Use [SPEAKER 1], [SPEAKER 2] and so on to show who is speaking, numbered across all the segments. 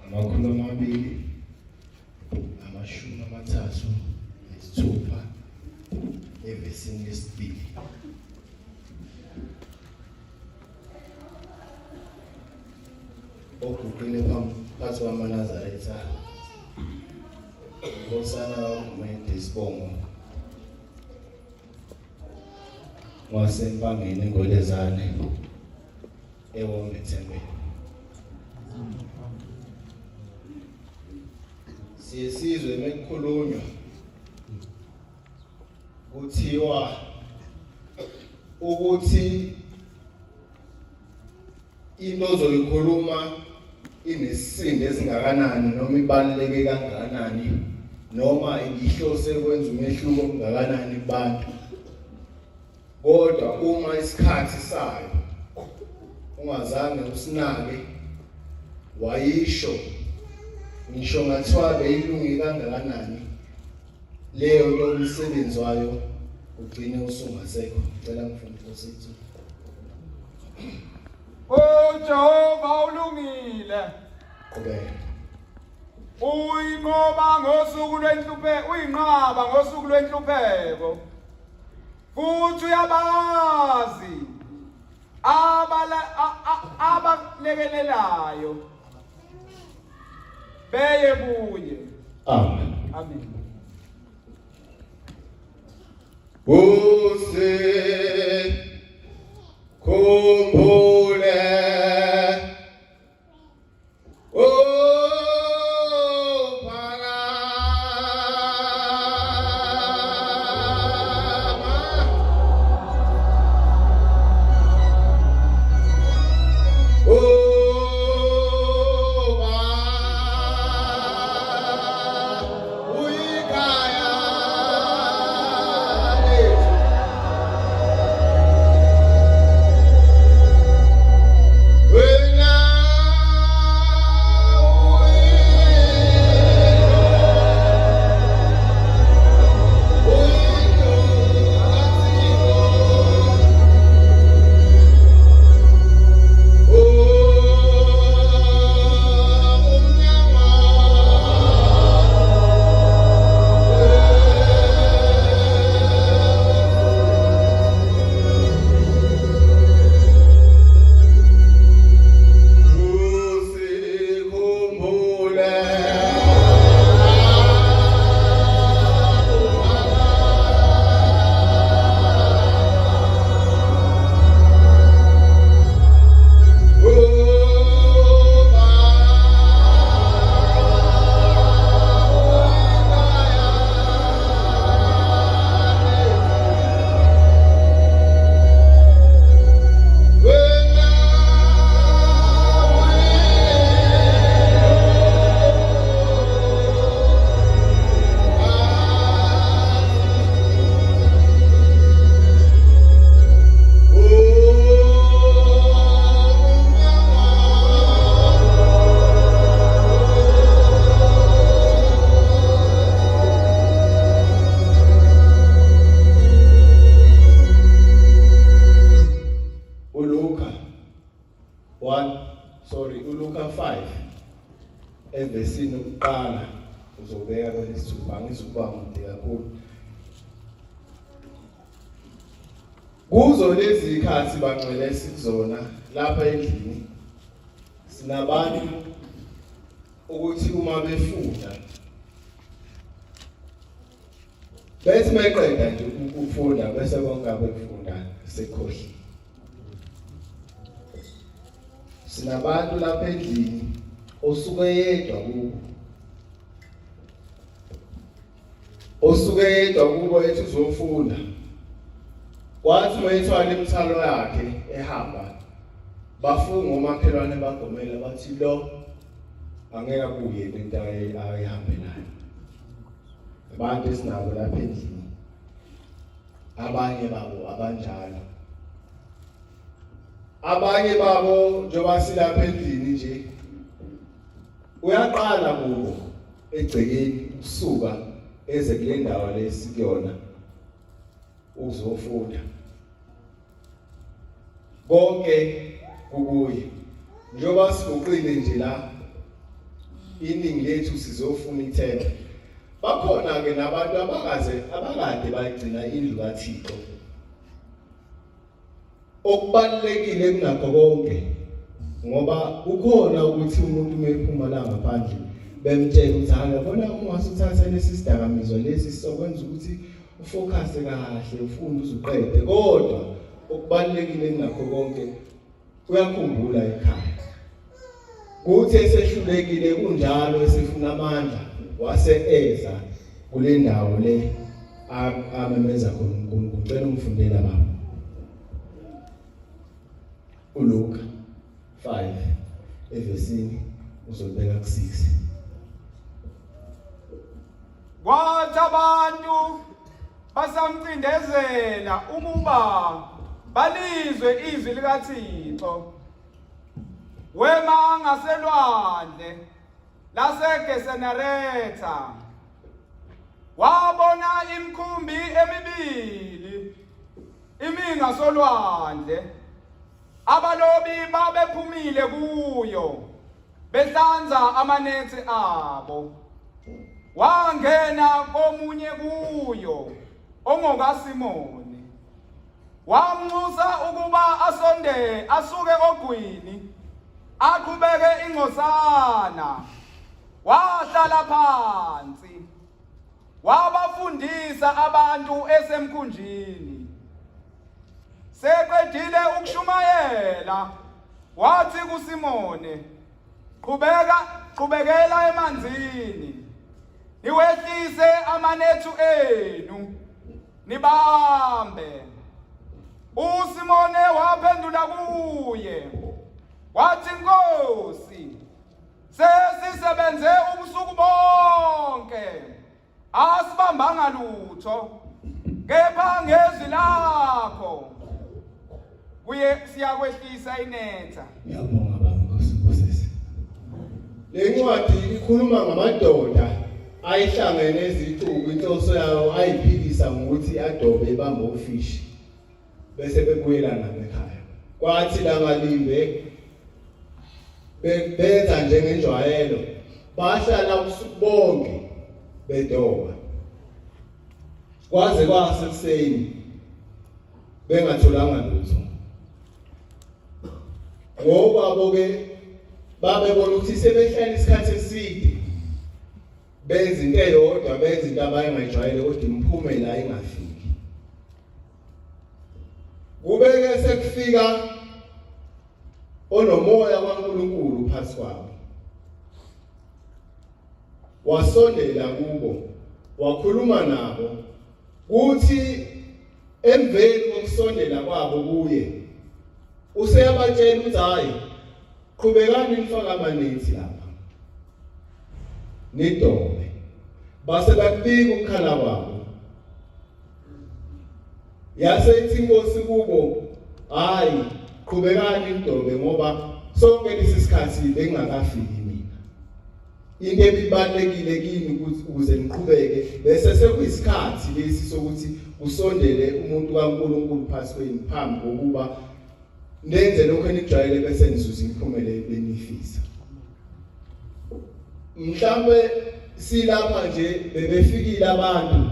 [SPEAKER 1] Amakhulu amabili amashumi amathathu nesithupha evesini lesibili. Okuqile phakathi kwamaNazaretha Nkosana uMende Sibongo wasempangeni eNgolezane eWombethembeni. Siyesizwe mekukhulunywa kuthiwa ukuthi into ozoyikhuluma inesisindo esingakanani noma ibaluleke kangakanani noma ingihlose kwenza umehluko ongakanani kubantu. Kodwa uma isikhathi sayo ungazange usinake wayisho ngisho ngathiwa beyilungi kangakanani leyo nto umsebenzi wayo ugcine usungasekho. Ngicela mfundi Nkosi.
[SPEAKER 2] Jehova ulungile.
[SPEAKER 1] Qhubeka.
[SPEAKER 2] Uyinqoba ngosuku lwenhlupheko, uyinqaba ngosuku lwenhlupheko. Futhi uyabazi abalekelelayo beye kuye.
[SPEAKER 1] Amen.
[SPEAKER 2] Amen.
[SPEAKER 1] Khumbule uLuka 5 evesini ukuqala uzobeka kwelesithupha ngisukuba mude kakhulu. Kuzo lezi ikhathi bangcwele sikuzona lapha endlini sinabantu ukuthi uma befunda bethi mayiqeda nje ukufunda bese konke abekufunda sekhohli. Sinabantu lapha endlini osuke yedwa kubo ethi uzofunda kwathi mayithwala imithwalo yakhe ehamba bafunga omakhelwane bagomela bathi lo angeke kuye into ayihambe nayo. Abantu esinabo lapha endlini abanye babo abanjalo, abanye babo njengoba silapha endlini nje uyaqala kubo egcekeni ukusuka eze kule ndawo lesikuyona uzofunda konke kukuye njengoba sigoqile nje la iningi lethu sizofuna ithemba bakhona ke nabantu abakade bayigcina indlu kaThixo okubalekile kunakho konke ngoba ukhona ukuthi umuntu mephuma la ngaphandle bemtshela ukuthi akabona uma usuthatha lesi sidakamizwa lesi sokwenza ukuthi ufocus kahle ufunde uzuqede kodwa okubalekile kunakho konke uyakhumbula ekhaya kuthi esehlulekile kunjalo esifuna amandla wase-eza kule ndawo le amemeza khona uNkulunkulu ngicela umfundela baba uLuka 5 evesini uzobeka ku6
[SPEAKER 2] kwathi abantu basamcindezela ukuba balizwe izwi likaThixo wema ngaselwandle laseGesenaretha wabona imikhumbi emibili imi ngasolwandle abalobi babephumile kuyo behlanza amanethi abo wangena komunye kuyo ongokaSimoni wamnxusa ukuba asuke ogwini aqhubeke ingcosana wahlala phansi wabafundisa abantu esemkhunjini seqedile ukushumayela wathi kuSimone qhubekela emanzini niwehlise amanethu enu nibambe uSimone waphendula kuye wathi Nkosi sesisebenze ubusuku bonke asibambanga lutho kepha ngezwi lakho kuye siyakwehlisa inetha.
[SPEAKER 1] Ngiyabonga baba Nkosi. Le ncwadi ikhuluma ngamadoda ayihlangene ezixuku inhloso yawo ayiphikisa ngokuthi adobe ebamba ufishi bese bebuyela nabekhaya. Kwathi langalimbe benza njengenjwayelo bahlala ubusuku bonke bedoba kwaze kwasekuseni bengatholanga lutho ngoba ke babebona ukuthi sebehlala isikhathi eside benza into eyodwa benza into abayingajwayele kodwa imphumela ingafiki kubeke sekufika onomoya kaNkulunkulu phansi kwabo wasondela kubo wakhuluma nabo kuthi emveni kokusondela kwabo kuye useyabatshela ukuthi hayi qhubekani nifaka amanethi lapha nidobe base bakubika ukukhala kwabo yasethi inkosi kubo hayi qhubekani nidobe ngoba sonke lesi sikhathi bengakafiki mina into ebibalekile kimi ukuze niqhubeke bese sekuyisikhathi lesi sokuthi usondele umuntu kaNkulunkulu phansi kwenu phambi kokuba nenze lokho enijwayele bese nizuza imphumela benifisa mhlambe silapha nje bebefikile abantu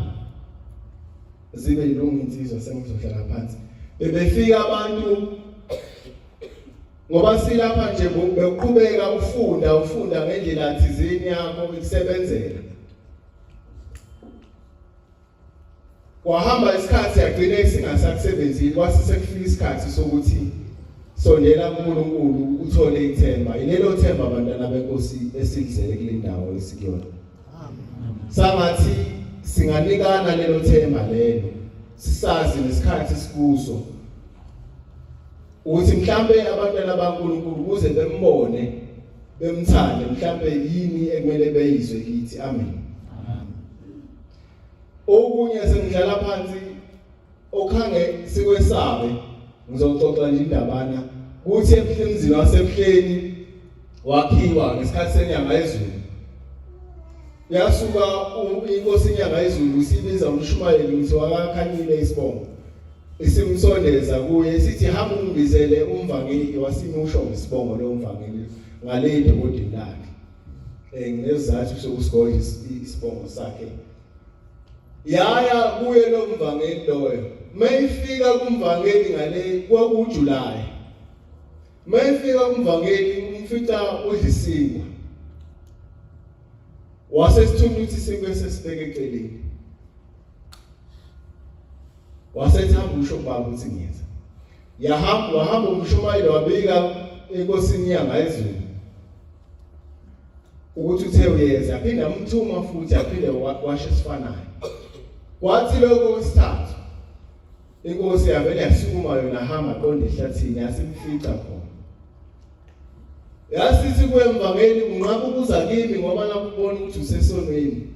[SPEAKER 1] zibe yilungu insizwa sengizohlala phansi bebefika abantu ngoba silapha nje beqhubeka ufunda ngendlela thizeni yakho ukusebenzela wahamba isikhathi yagcina singasakusebenzile kwase sekufika isikhathi sokuthi sondela kuNkulunkulu uthole ithemba ilelo themba abantwana benkosi esilizele kule ndawo esikuyona sangathi singanikana lelo themba lelo sisazi nesikhathi sikuso ukuthi mhlambe abantwana baNkulunkulu kuze bembone bemthande mhlambe yini ekumele beyizwe kithi amen okunye sengidlala phansi okhange sikwesabe ngizoxoxa nje indabana kuthi emhlenzini wasemhleni wakhiwa ngesikhathi senyanga yezulu yasuka inkosi inyanga yezulu sibiza umshumayeli ukuthi wakakhanyile isibongo isimsondeza kuye sithi hamba ungibizele umvangeli wasimusho ngesibongo lo mvangeli ngale dokodini lakhe ngesizathu sokusigoya isibongo sakhe yaya kuye lo mvangeli loyo mayifika kumvangeli ngale kwakuJuly mayifika kumvangeli umfica udlisiwe wasesithuma ukuthi sibe sesibeke eceleni wasethamba usho baba uthi ngiyenza wahamba umshumayeli wabika enkosini yangayizulu ukuthi uthe uyenza aphinde amthuma futhi aphinde washo esifanayo kwathi lokho kwesithathu inkosi yavele yasukuma yona hamba qonda ehlathini yasimfica khona yasithi kwemvangeli unqaba ukuza kimi ngoba nakubona ukuthi usesonweni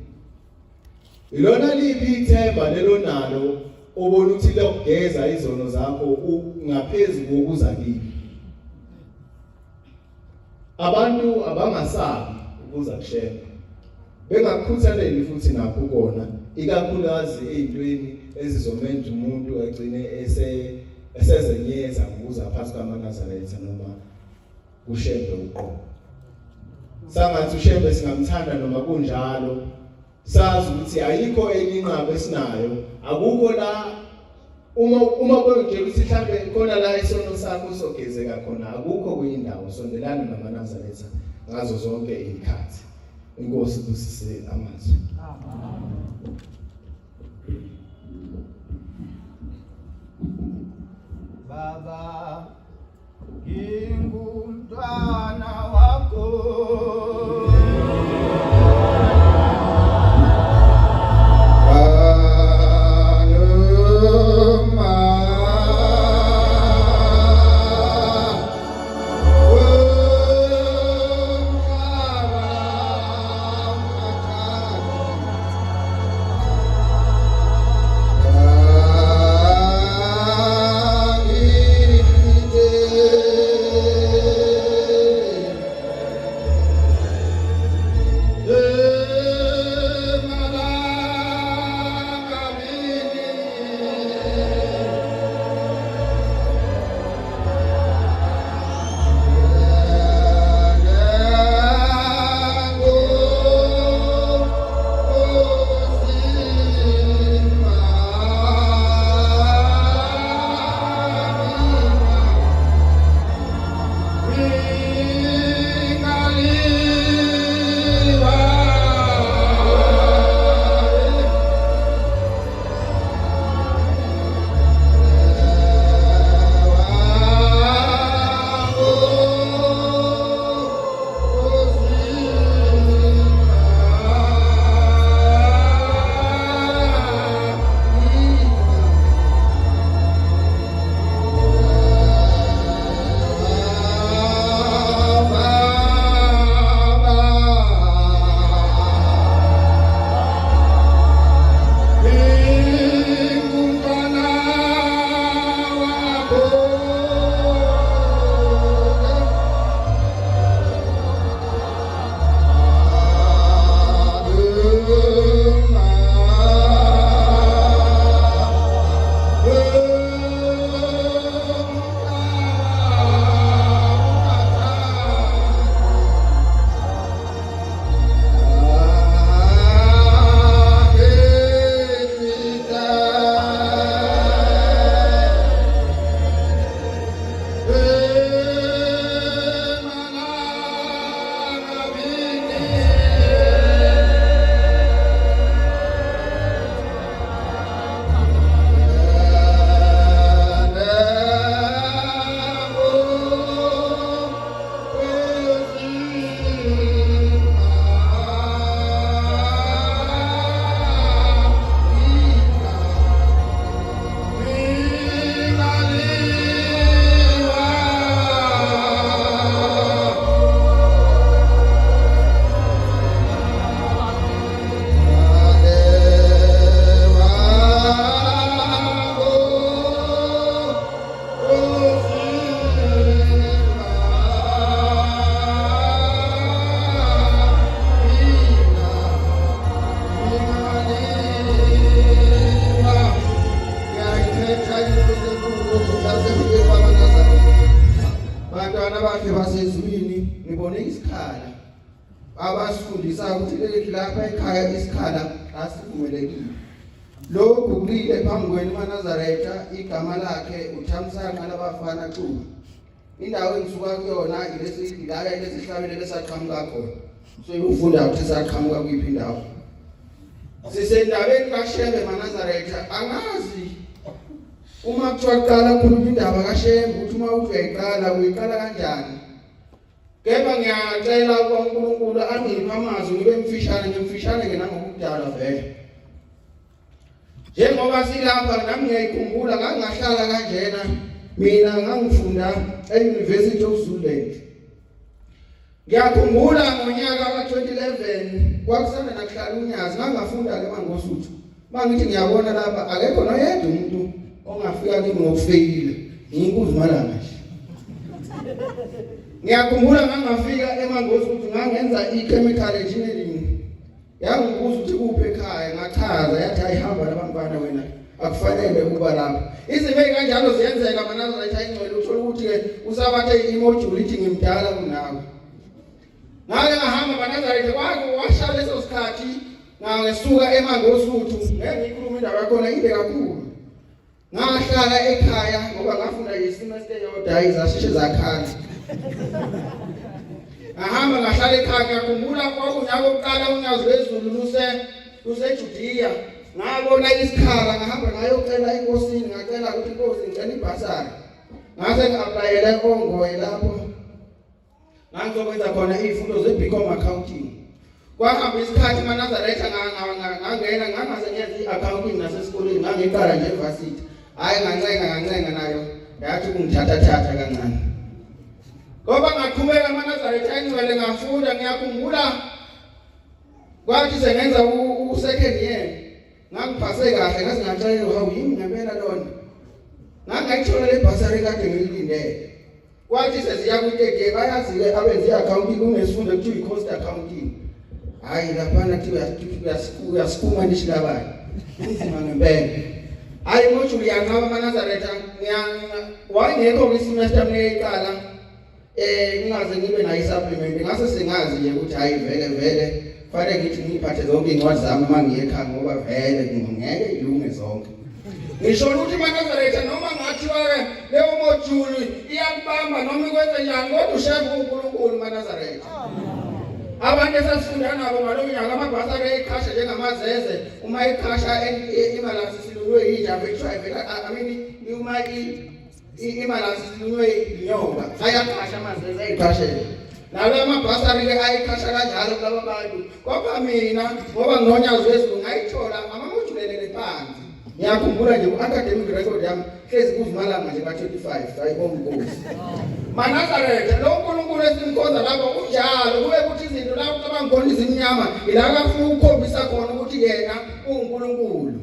[SPEAKER 1] ilona liphi ithemba lelo nalo obona ukuthi lokugeza izono zakho ngaphezulu kokuza kimi abantu abangasabi ukuza kuShembe bengakukhuthaleli futhi nakho kona ikakhulukazi ezintweni ezizomenza umuntu agcine esezenyeza ukuza phansi kwaManazaretha noma kuShembe uqobo sangathi uShembe singamthanda noma kunjalo sazi ukuthi ayikho enye inqaba esinayo akukho la uma kwenzeka ukuthi mhlambe khona la isono sakho sogezeka khona akukho kuyindawo sondelana naManazaretha ngazo zonke izikhathi inkosi kusise amazwi
[SPEAKER 3] Baba ngingumntwana wakho
[SPEAKER 1] Thank you.
[SPEAKER 3] bantwana bakhe basezwini ngibone isikhala abasifundisa ukuthi leli lapha ekhaya isikhala asivumelekile. Lokhu kulile phambi kwenu maNazaretha igama lakhe uthamsanqa labafana Cuba. Indawo engisuka kuyona ilesihlabele lesaqhamuka khona. So ufunda ukuthi saqhamuka kuyiphi indawo. Sisendaweni kaShembe maNazaretha angazi uma kuthiwa qala khuluma indaba kaShembe ukuthi uma uyiqala kanjani. Kepha ngiyacela uNkulunkulu angiphe amazwi ngibe ngimfishane nangokudala vele. Njengoba silapha nami ngiyayikhumbula ngangahlala kanjena mina ngangifunda e-University of Zululand. Ngiyakhumbula ngonyaka ka-2011 kwakusanda nakuhlala unyazi ngangafunda ke mangosuthu. Mangithi ngiyabona lapha akekho noyedwa umuntu ongafika kimi ngokufeyile. Ngiyinkuzi malanga nje. Ngiyakhumbula ngangafika emangosuthu ngangenza i-chemical engineering. Yangibuza ukuthi kuphi ekhaya ngachaza yathi ayihamba labantwana wena akufanele ukuba lapha. Izinto ezikanjalo ziyenzeka maNazaretha ingcwele uthola ukuthi ke usabathe imodule ithi ngimdala kunawe. Ngake ngahamba maNazaretha washala leso sikhathi ngesuka emangosuthu ngeke ngikhuluma indaba yakhona inde kakhulu. Ngahlala ekhaya ngoba ngafunda isemester yodwa izashishe zakhala. Ngahamba ngahlala ekhaya ngiyakhumbula kwakunyaka oqala unyazi lwezulu luseJudiya. Ngabona isikhala ngahamba ngayocela inkosini ngacela ukuthi inkosi ngicela ibhasari. Ngase ngi-aplayela eNkongoye lapho ngizokwenza khona izifundo ze-BCom accounting. Kwahamba isikhathi maNazaretha ngangena ngangase ngenza i-accounting nasesikoleni ngangiqala nje evarsity. Hayi ngancenga nayo yathi kungithatha kancane. Ngoba ngaqhubeka maNazaretha ingcwele ngafunda ngiyakhumbula kwathi sengenza u-second year ngangiphase kahle ngaze ngacela hawu yimi ngempela lona. Ngangayithola le basari kade ngilindele. Kwathi seziya ku-third bayazi-ke abenza i-accounting kunesifundo kuthiwa i-cost accounting. Hayi laphana uyasikuma nishilabani inzima ngempela. Hayi module yanqaba maNazaretha wayengekho kwisemester mleyiqala ngingaze ngibe nayo i-supplement ngase singazi nje ukuthi hayi vele fanele ngithi ngiphathe zonke iy'ncwadi zami uma ngiye ekhaya ngoba vele ngeke ilunge zonke. Ngisho ukuthi maNazaretha noma ngathiwa-ke leyo module iyakubamba noma ikwenze njani kodwa uShembe uNkulunkulu maNazaretha. Abantu esasifunda nabo ngalo nyaka amabhasari ekhasha njengamazeze uma ekhasha imalasi silunywe yinja uma imalasi silunywe inyoka ayakhasha amazeze ayikhashele. Nalo amabhasari-ke ayikhasha kanjalo kulaba bantu. Kodwa mina ngoba nginonyazi wezulu ngayithola amamodulelele phansi. Ngiyakhumbula nje ku-academic record yami hlezi kuzimalanga nje ka-25 ayibonga inkosi. maNazaretha lo uNkulunkulu esimkhonza lapho unjalo kube kuthi izinto la ucabanga khona izimnyama ila akafuna ukukhombisa khona ukuthi yena uNkulunkulu.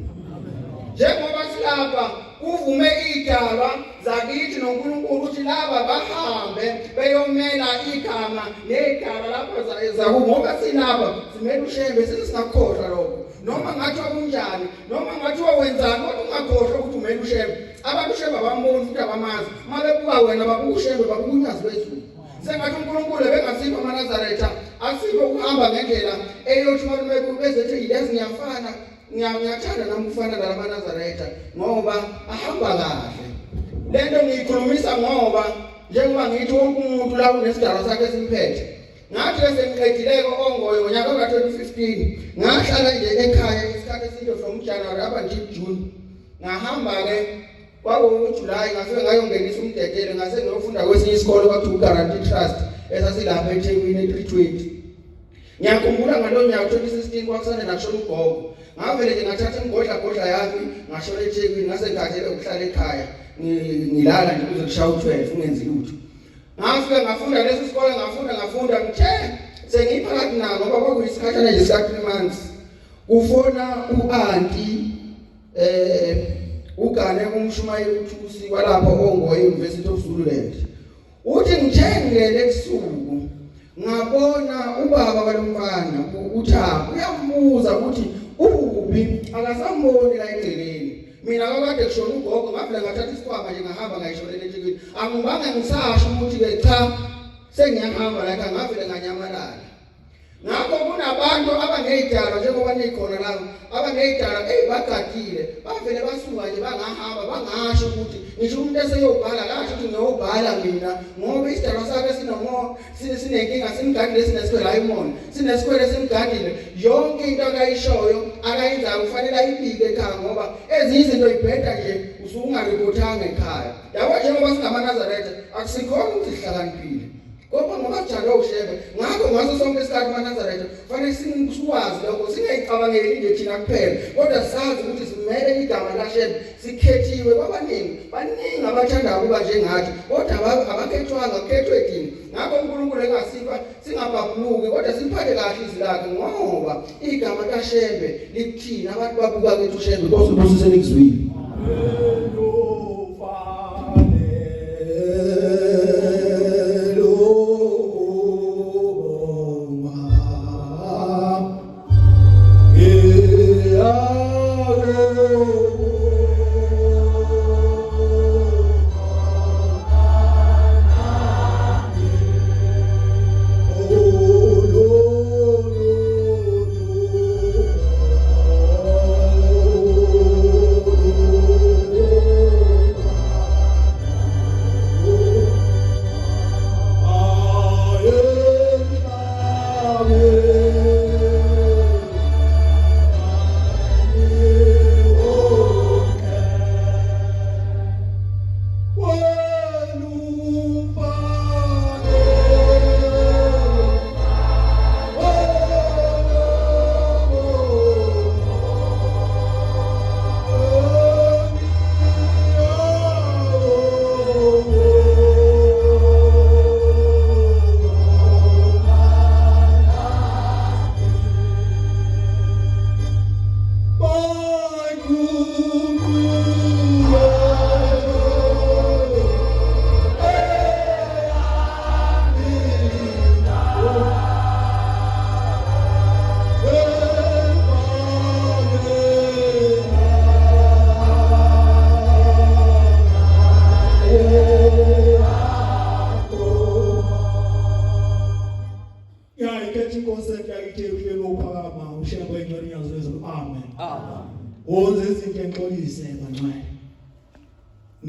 [SPEAKER 3] Njengoba silapha uvume igaba zakithi noNkulunkulu ukuthi laba bahambe beyomela igama negama lapho zakubo ngoba silapha simele uShembe sesingakhohlwa lokho. Noma ngathi kunjani noma ngathi wenzani kodwa ungakhohlwa ukuthi umele uShembe. Abantu uShembe abamboni ukuthi abamazi uma bebuka wena babuka uShembe babuka unyazi lwezulu. Sengathi uNkulunkulu bengasipha maNazaretha asiphe ukuhamba ngendlela eyothi malume bezethi yazi ngiyafana ngiyathanda nami ukufana nala maNazaretha ngoba ahamba kahle. Lento ngiyikhulumisa ngoba njengoba ngithi wonke umuntu la unesidalwa sakhe esimphethe. Ngathi sengiqedileko ongoyo ngonyaka ka-2015 ngahlala nje ekhaya isikhathi eside from January up until June. Ngahamba-ke kwakuJulayi ngafike ngayongenisa umdedele ngase ngiyofunda kwesinye isikole kwakuthiwa uGuarantee Trust esasilapha eThekwini e-320. Ngiyakhumbula ngalo nyaka 2016 kwakusanda nakushona ugogo. Ngavele nje ngathatha imigodla yami ngashona eThekwini ngase ngikhathele ukuhlala ekhaya ngilala nje kuze kushaye u-12 ungenzi lutho. Ngafika ngafunda lesi sikole ngafunda ngithe sengiphakathi nabo ngoba kwakuyisikhathana nje sika-3 months. Ufona u-anti ugane umshumayeli uThusi kwalapho ongoye University of Zululand. Uthi ngithengele ebusuku ngabona ubaba kwalomfana uThabo uyambuza ukuthi uphi akasamboni la endleleni. mina kakade kushona ugogo ngavela ngathatha isikhwama nje ngahamba ngayishonela entshikini angibanga ngisasho ukuthi ke cha sengiyahamba la ngavela nganyamalala ngakho kunabantu abangeyidala njengoba nikhona la abangeyidala bagadile bavele basuka nje bangahamba bangasho ukuthi ngisho umuntu eseyobhala kasho ukuthi ngiyobhala mina ngoba isidalwa sakhe sinenkinga simgadile sinesikwele ayimona sinesikwele simgadile yonke into akayishoyo akayenzayo kufanele ayibike ekhaya ngoba ezinye izinto ibheda nje usungaripotanga ekhaya yabo njengoba singamanazaretha akusikhona ukuthi sihlakaniphile ngoba njalo ushebe ngakho ngaso sonke isikhathi manazaretha kufanele sikwazi lokho singayicabangeli nje thina kuphela kodwa sazi ukuthi simele igama laShembe sikhethiwe baningi abathanda ukuba njengathi kodwa abakhethwanga kukhethwe thina ngakho uNkulunkulu engasifa singababhuluki kodwa simphathe kahle izwi lakhe ngoba igama laShembe likuthina abantu babuka kethu uShembe Nkosi ubusisele kuzwini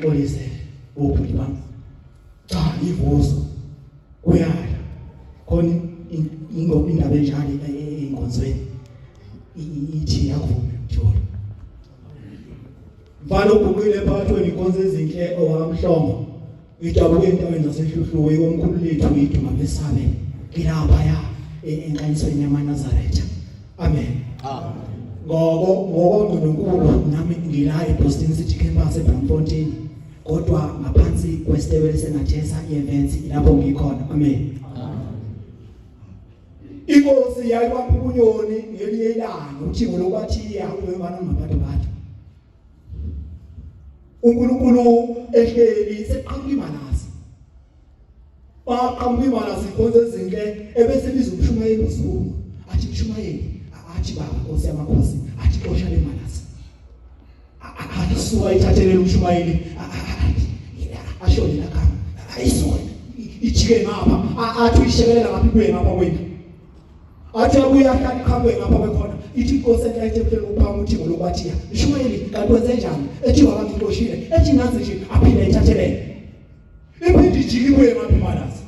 [SPEAKER 3] Ngolise uphuli bami cha ivuso kuyala khona ingoba indaba enjalo einkonzweni ithi yakuvume njalo mfana uguqile phathwe inkonzo ezinhle owamhlongo idabuke endaweni zasehluhluwe komkhulu lethu iduma besabe kilapha ya enkanisweni yamaNazaretha amen ngoba ngoNkulunkulu nami ngila eBoston City Campus eBramfontein kodwa ngaphansi kwesitebele seNaTeSa events lapho ngikhona amen Inkosi yayibaphunyoni ngelinye ilanga uThixo lokwathi yakubemana nabantu bathu uNkulunkulu ehleli seqhamuka imalasi baqhamuka imalasi ikhonze ezinhle ebese bizumshumayeli uzulu athi mshumayeli athi baba Nkosi yamakhosi athi xosha le malasi ayisuka ithathelele umshumayeli ashoni la kama ayisuka ijike ngapha athi ishekelela ngaphi ngapha kwenu athi abuya hlala ikhambwe ngapha kwekhona ithi Nkosi ayithethele uphamu uThixo lokwathi mshumayeli kanti wenze njani ethi wakangixoshile ethi nazi nje aphinde ithathelele iphindi ijike ibuye ngaphi malasi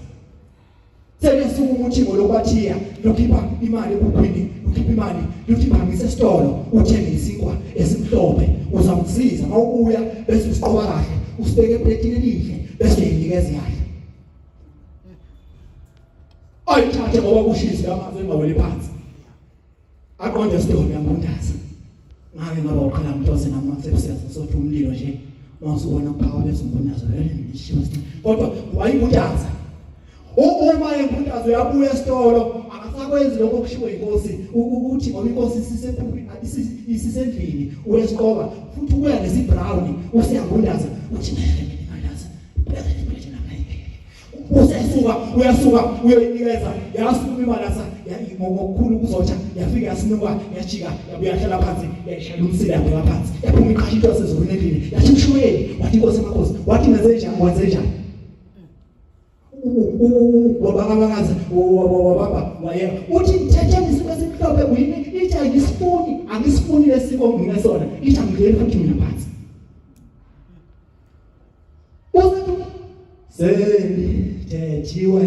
[SPEAKER 3] sebesuka uThixo lokwathi lokhipha imali kukhwini ukhipha imali lokhipha ngisesitolo uthenge isinkwa esimhlophe uzamsiza mawubuya bese usiqoba kahle usibeke epletini elihle bese uyinikeza yahle ayithathe ngoba kushisa amanzi engaweli phansi aqonde isitolo yangundaza ngake ngaba uqala umntose namanzi ebusenza sothi umlilo nje mawusubona uphawa bese umbundaza leshiwa kodwa wayibundaza uma imbundazo yabuya esitolo akasakwenzi lokho kushiwo inkosi ukuthi ngoba inkosi isisendlini uyesiqoba futhi ubuya nesibrown usiyabundaza uthi
[SPEAKER 4] usesuka uyasuka uyoyinikeza yasukuma imalasa ngokukhulu kuzotsha yafika yasinuka yajika yabuya hlala phansi yashaya umsila yabuya phansi yaphuma iqashito yasezulwini endlini yathi mshuyeli wathi inkosi emakhosi wathi wenze njani wabakaza wababa waye uthi mthetheni isiko esimhlophe uyini ithi ayisifuni angisifuni lesiko nginesona ithi angidleli futhi mina phansi uzethu selithethiwe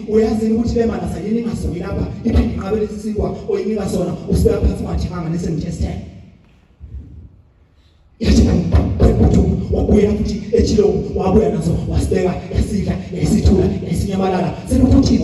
[SPEAKER 4] uyazini ukuthi lemana sayini ngasuki lapha iphindi inqabele isisikwa oyinika sona usibeka phansi wathanga nesemtesteni yathi ukuthi wabuya futhi ethilo wabuya nazo wasibeka yasidla yasithula yasinyamalala sekuthi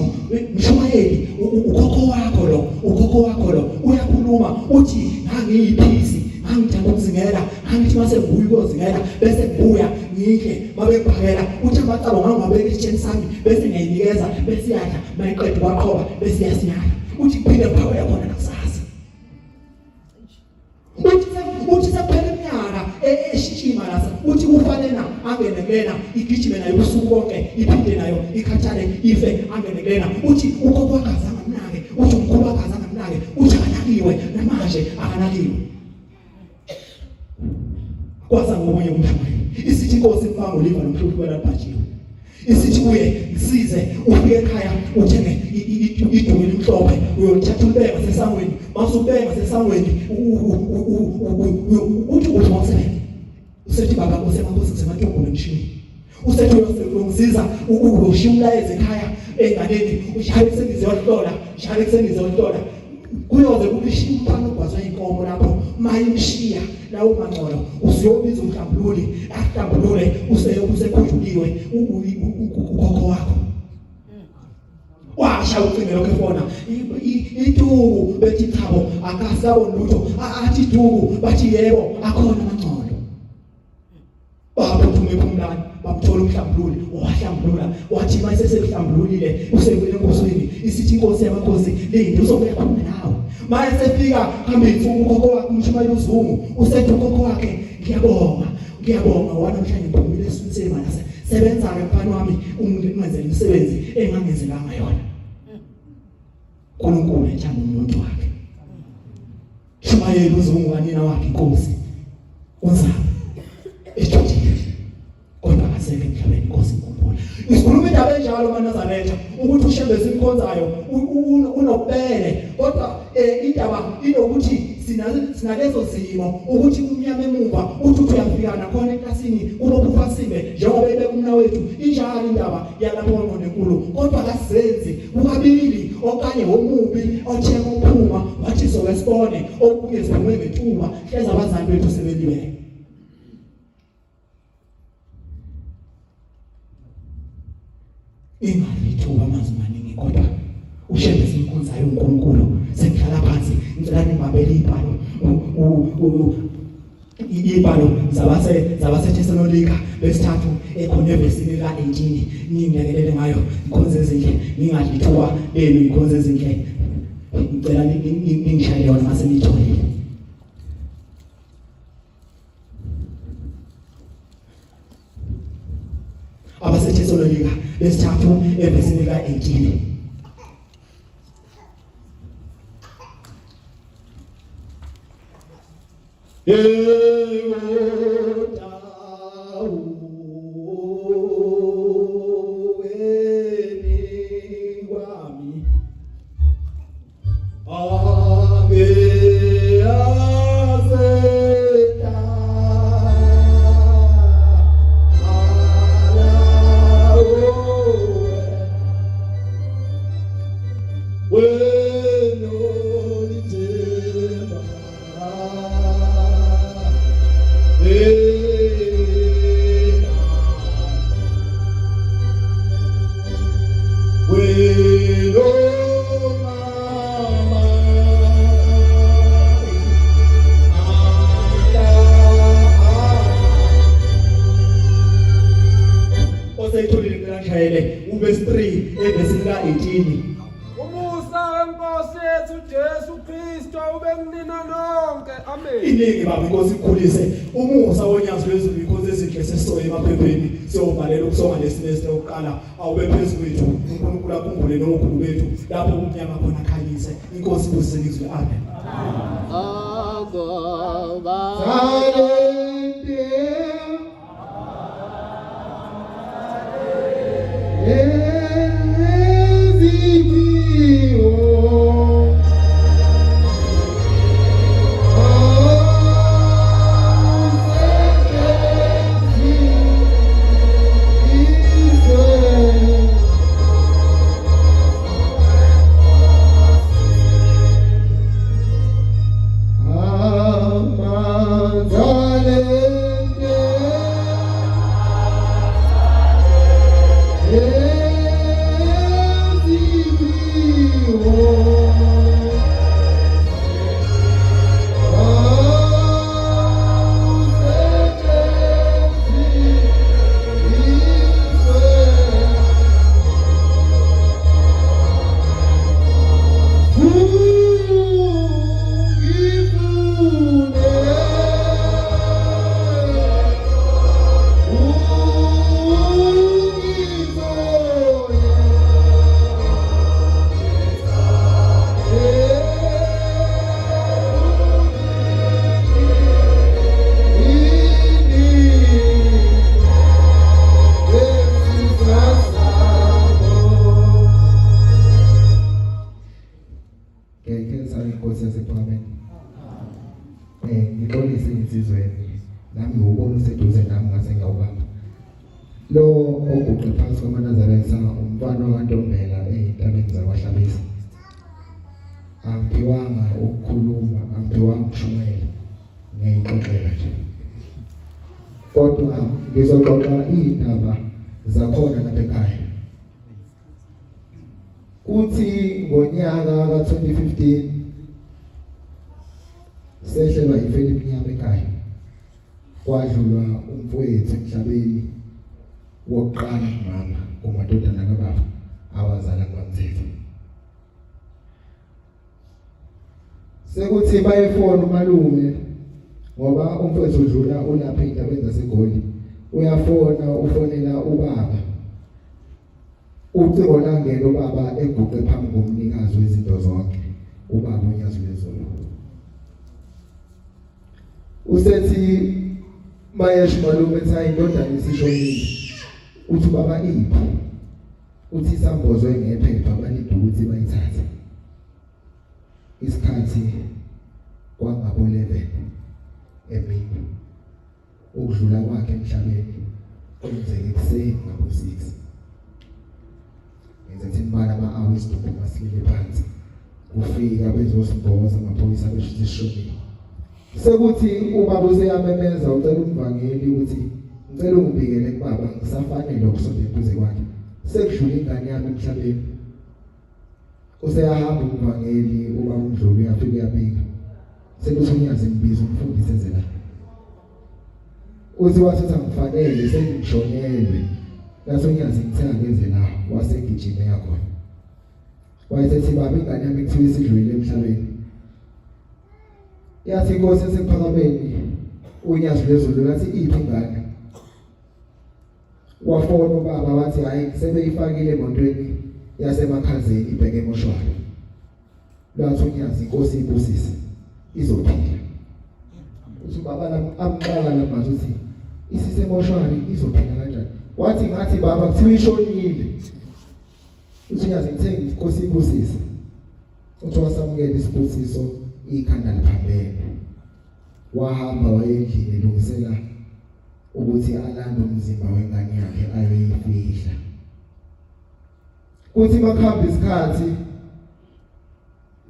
[SPEAKER 4] mshumayeli ukhokho wakho lo uyakhuluma uthi ngangiyiphisi ngithanda ukuzingela ngithi mase ngibuya ukozingela bese ngibuya ngike mabephakela uthi amacabo ngangabeka isitsheni sami bese ngiyinikeza bese yadla mayiqedwe kwaqhoba bese yasinyala uthi kuphinde phakela khona nakusasa uthi saphela iminyaka eshishima lasa uthi kufanele angene kulena igijime nayo usuku konke iphinde nayo ikhathale ife angene kulena uthi ukhokho wakazanga mnake uthi umkhulu wakazanga mnake uthi akanakiwe namanje akanakiwe kwaza ngomunye umhlaba isithi inkosi mfango liva nomhluphi welabhajiwe isithi kuye ngisize ufike ekhaya uthenge iduku elimhlophe uyothatha ubeka sesangweni masubeka sesangweni uthi uzosebenza usethi baba usemakhosi kusemathumbulu emshini usethi uyosebenzisa ukushiya umlayezo ekhaya enganeni ushaya kusengizehlola kuyoze kubishiya umfana ogwazwa inkomo lapho mayimshiya lawo mangcolo usiyobiza umhlambululi ahlambulule usekhunjuliwe ukhokho wakho washa ucinge lokho efona iduku bethi chabo akasabona lutho athi iduku bathi yebo akhona mangcolo baba uphumulani bamthola umhlambululi wahlambulula wathi mayesehlambululile usebuyele enkosini isithi inkosi yamakhosi lindi uzobuya khona nawe mayesefika hambithu ukhokho wakhe umshumayeli uzungu usethi ukhokho wakhe ngiyabonga wanamhlanje ngiphumile esunsema nase sebenza ke mfana wami ungenzela imisebenzi engangenzelanga yona uNkulunkulu ethanda umuntu wakhe Shumayeli uzungu kanina wakhe inkosi uzama ejojile kodwa asekho emhlabeni inkosi inkumbulo isikhuluma indaba enjalo manazaletha ukuthi uShembe Inkonzo unobele kodwa indaba inokuthi sinalezo zimo ukuthi umnyama emuva uthi uyafika nakhona enkasini kuba kufasimbe njengoba bekumna wethu injalo indaba yalapho ngoNkulunkulu kodwa kasizenzi ukabili okanye womubi othenga uphuma wathi sokesibone okunye siphume ngethuba hleza abazali bethu sebeliwe ingalithuba mazimaningi kodwa uShembe Inkonzo uNkulunkulu sengihlala phansi ngicela nibabele ibalo zabase Thesalonika besithathu ekhona evesini ka-18 ningilekelele ngayo inkonzo ezinhle ningalithuba lenu inkonzo ezinhle ngicela ningishayele yona mase nitholile abase Thesalonika besithathu evesini ka-18
[SPEAKER 5] Umusa wenkosi yethu Jesu Kristu ube kunina nonke. Amen.
[SPEAKER 4] Iningi baba inkosi ikhulise umusa wonyazo lwezulu inkosi ezinhle sesisoye emaphepheni siyobhalela ukusonga lesinese lokuqala awube phezulu kwethu uNkulunkulu akhumbule nokhulu bethu lapho umnyama khona khanyise inkosi ibusise ngizwe amen.
[SPEAKER 3] Ngixolise insizweni nami ubona useduze nami ngase ngawubamba lo oguqe phansi kwamanazareta umfana waNtombela ezintabeni zakwaHlabisa angiphiwanga ukukhuluma angiphiwanga ukushumayela ngiyixoxela nje kodwa ngizoxoxa indaba zakhona lapha ekhaya kuthi ngonyaka ka2015 sehlelwa ifeli emnyama ekhaya kwadlulwa umfowethu emhlabeni wokuqala mama kumadodana kababa awazala kwaMthetho sekuthi bayefona umalume ngoba umfowethu udlula ulapha ezintabeni zaseGoli uyafona ufonela ubaba ucingo langena ubaba eguqe phambi komnikazi wezinto zonke ubaba uNyazi lezolo usethi mayesh malume ethi indodana isishonile uthi baba iphi uthi isambozwe ngephepha balide ukuthi bayithathe isikhathi kwangabo 11 emini ukudlula kwakhe emhlabeni kwenzeke kuseni ngabo 6 ngizothi imbala ama-hours dubo masilile phansi kufika bezosimboza amaphoyisa besishonile sekuthi ubaba useyamemeza ucela umvangeli ukuthi ngicela ungibikele kubaba ngisafanele ukusondela eduze kwakhe sekudlula ingane yami emhlabeni useyahamba umvangeli ubaba uNdlovu uyafika uyabika sekuthi uNyazi imbizo umfundisi ezela uthi wathatha ngifanele sengishonelwe laso uNyazi ngithenga ngeze la wasegijima yakho wayesethi baba ingane yami kuthiwa isidlulile emhlabeni yathi inkosi esephakameni uNyazi lezulu lathi iphi ingane wafona ubaba wathi hayi sebeyifakile emontweni yasemakhazeni ibheke emoshwari lathi uNyazi inkosi ibusise izophila uthi baba amqala lamanje uthi isisemoshwari izophila kanjani wathi ngathi baba kuthiwa ishonile uthi uNyazi ngithenga inkosi ibusise uthi wasamukela isibusiso ikhanda liphambene wahamba wayendlini elungisela ukuthi alande umzimba wengane yakhe ayoyifihla kuthi makhamba isikhathi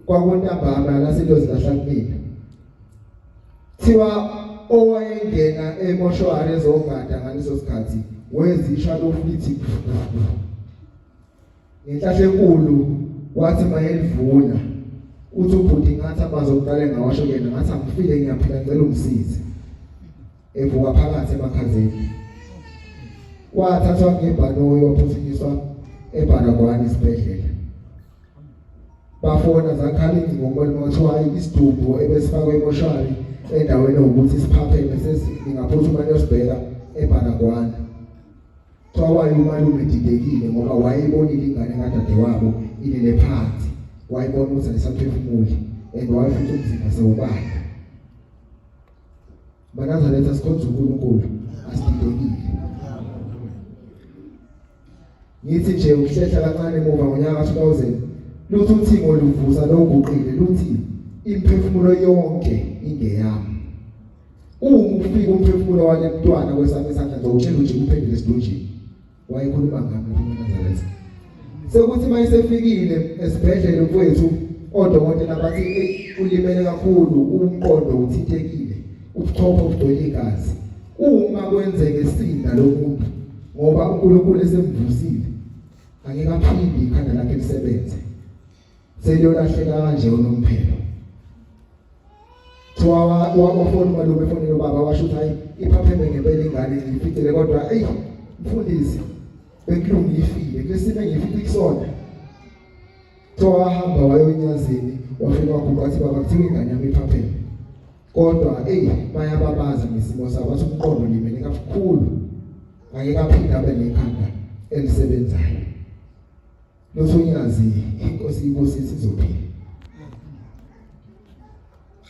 [SPEAKER 3] kwakuntambama laselozi lahlakumina thiwa owayengena emoshwari ezogada ngaleso sikhathi wezisha loflithi ngenhlahla enkulu wathi mayelivuna uthi ubhuti ngathi abazoqala ngawasho yena ngathi angifile ngiyaphila ngicela umsize evuka phakathi emakhazeni wathathwa ngebhanoyi waphuthunyiswa eBaragwana isibhedlela bafona zakhalini ngombona wathiwa isidumbu ebesifakwe emoshwari endaweni ukuthi siphapheme sesingaphuthuma niyosibheka eBaragwana kwawaye umalume didekile ngoba wayebonile ingane kadadewabo ilele phansi wayibona ukuthi ayisaphefumuli wayefika umzimba sewubanda banazaletha sikhonza uNkulunkulu asididekile ngithi nje ukuhlehla kancane emuva ngonyaka ka-2000 luthi uthingo luvusa loguqile luthi imphefumulo yonke ingeyami ufika umphefumulo wale mntwana kwesami isandla ngizokutshela nje uphendule esidunjini wayekhuluma ngami uNazaretha sekuthi mayisefikile esibhedlela mfowethu odokotela bathi ulimele kakhulu umqondo uthithekile ubuchopho budole igazi uma kwenzeke isinda lomuntu ngoba uNkulunkulu esemvusile angeke aphinde ikhanda lakhe lisebenze seliyolahleka kanje unomphelo wafona umalume efonini ubaba washo ukuthi hayi iphapheme ngempela ingane ngiyifitele kodwa mfundisi bekulungu ngifile kulesimo engifile kusona wahamba wayonyazini wafika waguqathi baba kuthiwa ingane yami iphapheme kodwa bayababaza ngesimo sabo bathi umqondo limele kakhulu angeke aphinde abe nekhanda elisebenzayo losonyazi inkosi ibusisi izophila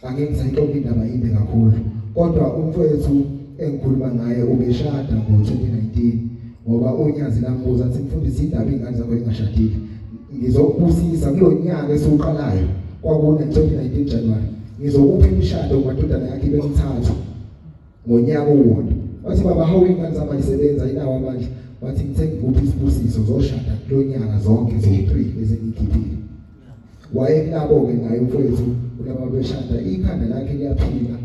[SPEAKER 3] angeke ngisayixoxa indaba inde kakhulu kodwa umfowethu engikhuluma ngaye ubeshada ngo-2019 ngoba unyazi lambuza athi mfundisi indaba ingane zakho ingashadile ngizokubusisa kulonyaka esiuqalayo kwaku-2019 January ngizokupha imishado kumadodana yakhe bemithathu ngonyaka owodwa wathi baba hawu ingane zami ayisebenza inawo amandla wathi ngithe ngikuphi isibusiso zoshada kulonyaka zonke zo-3 ezengikhiphile wayekulabo-ke ngaye umfowethu kulaba beshada ikhanda lakhe liyaphila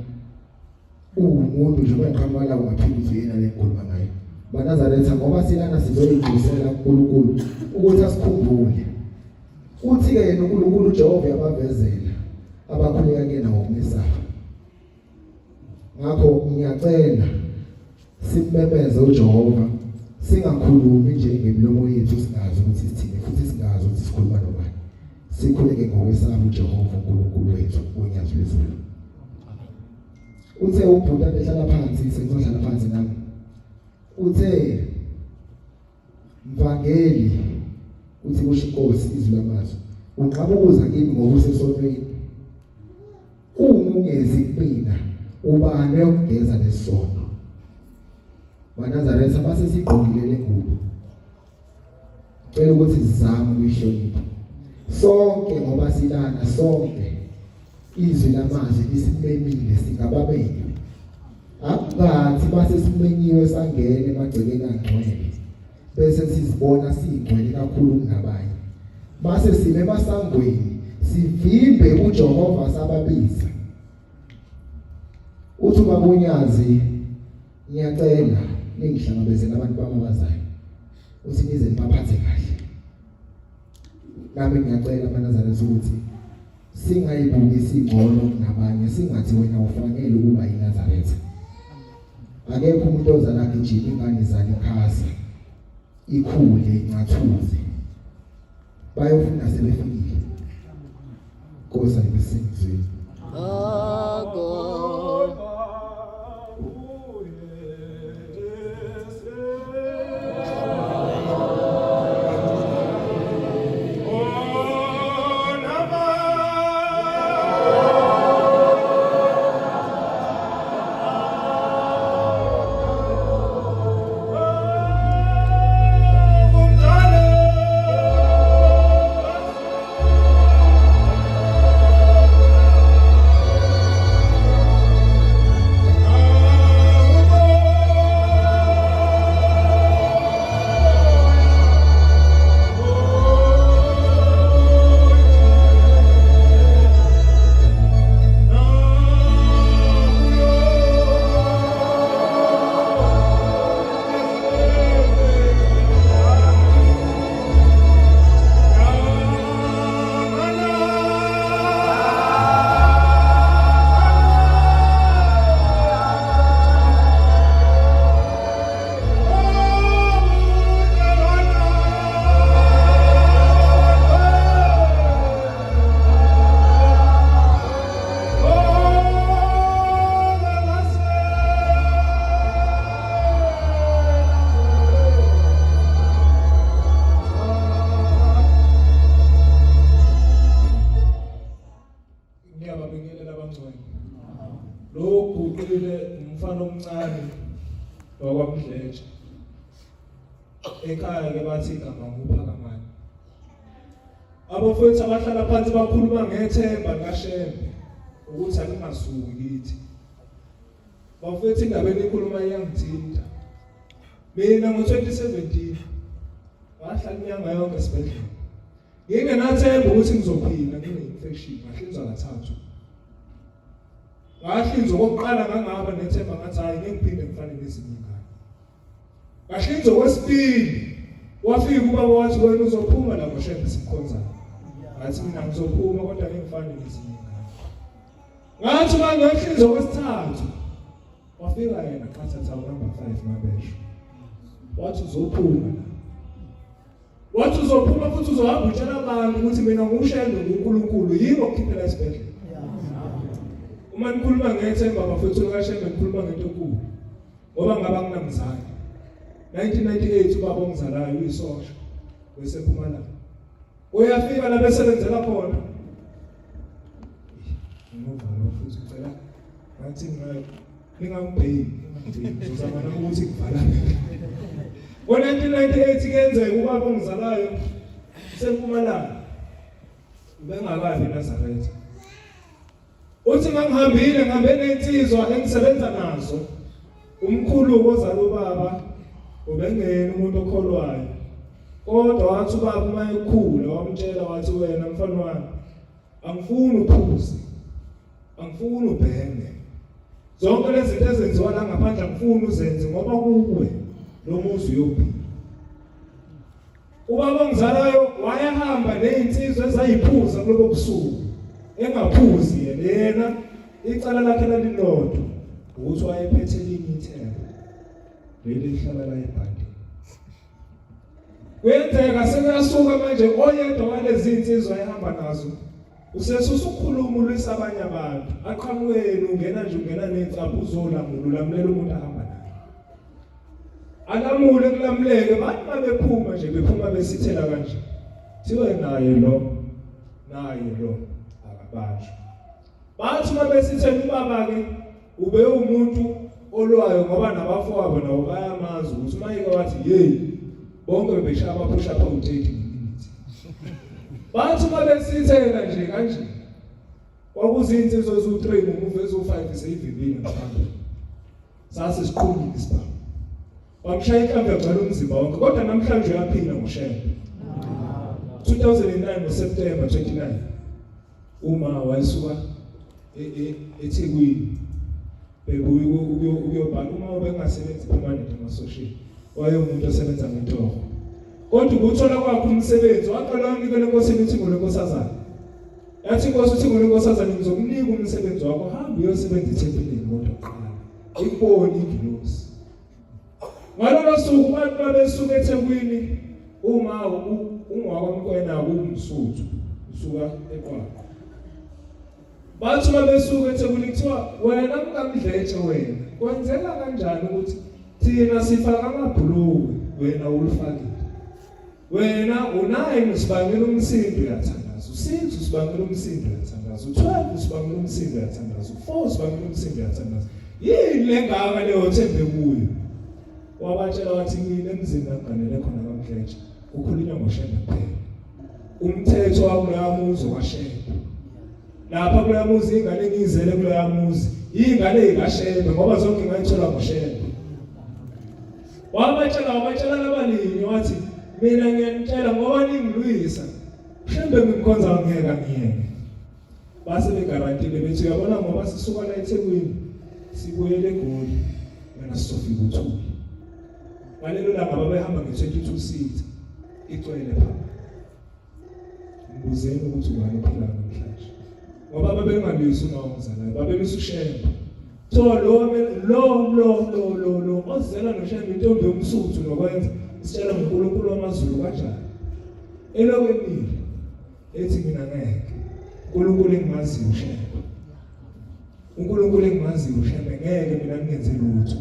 [SPEAKER 3] umuntu nje uyaqhamuka ungaphila ukuthi yena le ngikhuluma ngayo banazaretha ngoba silana sizoyidlulisela kuNkulunkulu ukuthi asikhumbule uthi-ke yena uNkulunkulu uJehova yabavezela abakhuleka kuyena ngokumesaba ngakho ngiyacela simemeze uJehova singakhulumi nje ngemilomo yethu singazi ukuthi sithini futhi singazi ukuthi sikhuluma nobani sikhuleke ngokwesaba uJehova uNkulunkulu wethu onyazi lwezulu uthe ubhuti abehlala phansi sengizohlala phansi nami uthe mvangeli uthi kusho inkosi izwi lamazwi unqabukuza kimi ngokusesonweni ungezi kumina ubani ukugeza lesono banazaretha base sigqokile lengubo cela ukuthi sizame ukuyihlonipha sonke ngoba silana sonke izwi lamazwi lisimemile singababeni akukathi base simenyiwe sangene emagcekeni angcwele bese sizibona singcwele kakhulu kunabanye base sime basangweni sivimbe uJehova sababiza uthi babunyazi ngiyacela ningihlangabezele abantu bamabazayo uthi nize nibaphathe kahle nami ngiyacela abanazaretha ukuthi singayibukisi ingcono nabanye singathi wena ufanele ukuba yiNazaretha akekho umuntu ozala ngijini ingane zani khasa ikhule ingathuze bayofuna sebefikile Nkosi ayibisizwe
[SPEAKER 5] lo guqile umfana omncane wakwamdletshe ekhaya ke bathi igama nguphakamani abafowethu abahlala phansi bakhuluma ngethemba likaShembe ukuthi alingasuki kithi bafowethu indaba enikhuluma iyangithinta mina ngo-2017 ngahlala inyanga yonke esibhedlela ngingenathemba ukuthi ngizophila ngine-infection ngahlinzwa kathathu ngahlinzwa kokuqala ngangaba nethemba ngathi hayi ngiphinde ngifane nezinye ingane ngahlinzwa kwesibili wafika ubaba wathi wena uzophuma la ngoShembe simkhonzayo ngathi mina ngizophuma kodwa ngingifane nezinye ingane ngathi mangihlinzwa kwesithathu wafika yena kathatha number 5 mabesho wathi uzophuma la wathi uzophuma futhi uzohamba utshela abantu ukuthi mina nguShembe nguNkulunkulu yiko ukukhiphela esibhedlela uma nikhuluma ngethemba bafethu likaShembe nikhuluma ngento enkulu ngoba ngaba nginamzali 1998 ubaba ongizalayo uyisosha weseMpumalanga uyafika la besebenzela khona ngivalo futhi ucela ngathi ngingambheki ngizozama ukuthi ngivala ngo-1998 kuyenzeka ubaba ongizalayo useMpumalanga bengakabi eNazaretha uthi ngihambe nensizwa engisebenza nazo umkhulu ozala ubaba ubengena umuntu okholwayo kodwa wathi ubaba uma ekhula wamtshela wathi wena mfana wami angifuni uphuze angifuni ubhenge zonke lezi zinto ezenziwa la ngaphandle angifuni uzenze ngoba kuwe lo muzi uyophila ubaba ongizalayo wayehamba nezinsizwa ezayiphuza kulobo busuku engaphuzi yena icala lakhe lalilodwa ukuthi wayephethe linye ithemba leli lihlala la ebhandi kwenzeka sekuyasuka manje oyedwa walezi insizwa ehamba nazo usesusa ukukhuluma ulwisa abanye abantu aqhamukeni ungena nensapho uzolamula umuntu ahamba naye alamule kulamuleke bathi babephuma nje bephuma besithela kanje thiwe naye lo akabanjwa bathi mabesithela ubaba-ke ube umuntu olwayo ngoba nabafowabo nabo bayamazi ukuthi umayike wathi yeyi bonke bebeshaya abaphusha pha u-30 minutes bathi mabesithela nje kanje kwakuzinsizwa eziwu-3 umuva eziwu-5 seyivimbile ngaphambili sasesiqhumile isibhamu wamshaya inhlamvu yagcwala umzimba wonke kodwa namhlanje uyaphila ngoShembe 2009 ngoSeptemba 29 uma wayisuka eThekwini bebuye ukuyobhala uma ubengasebenzi permanent emasosiyeti wayemuntu osebenza ngentorho kodwa ukuthola kwakhe umsebenzi waqala unikele enkosini uThixo lenkosazana yathi inkosi uThixo lenkosazana ngizokunika umsebenzi wakho hamba uyosebenza ethempelini kodwa qala ikuboni ingilosi ngalolo suku abantu babesuka eThekwini uma ungwakwamkwena kumsuthu usuka eqwaqwa bathi mabesuka eThekwini kuthiwa wena mkamdletshe wena kwenzela kanjani ukuthi thina sifaka amabhuluku wena ulufakile wena unayo usibangela umsindo uyathandaza u6 usibangela umsindo uyathandaza u12 usibangela umsindo uyathandaza u4 usibangela umsindo uyathandaza yini lengaka leyo thembe kuyo wabatshela wathi mina emzini ngaganele khona kaMdletshe ukhulunywa ngoShembe kuphela umthetho wakuloyamuzi kwaShembe lapha kuloyamuzi ingane engizele kuloyamuzi ingane ezikaShembe ngoba zonke ngayithola ngoShembe wabatshela labalini wathi mina ngiyanitshela ngoba ningilwisa Shembe ngimkhonza ngiyeke base begarantile bethi uyabona ngoba sisuka la eThekwini sibuyele eGoli wena sizofika uThuli ngalelo langa babehamba nge-22 seat igcwele phakathi ngibuzeni ukuthi ubani ophila namhlanje ngoba babengalwisi ungawuzalayo babelwisa uShembe so lo ozela noShembe intombi yomsuthu nokwenza isitshela uNkulunkulu wamaZulu kanjani elokwenile ethi mina ngeke uNkulunkulu engimaziyo uShembe uNkulunkulu engimaziyo uShembe ngeke mina ngingenze lutho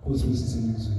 [SPEAKER 5] kusibusise ngizwe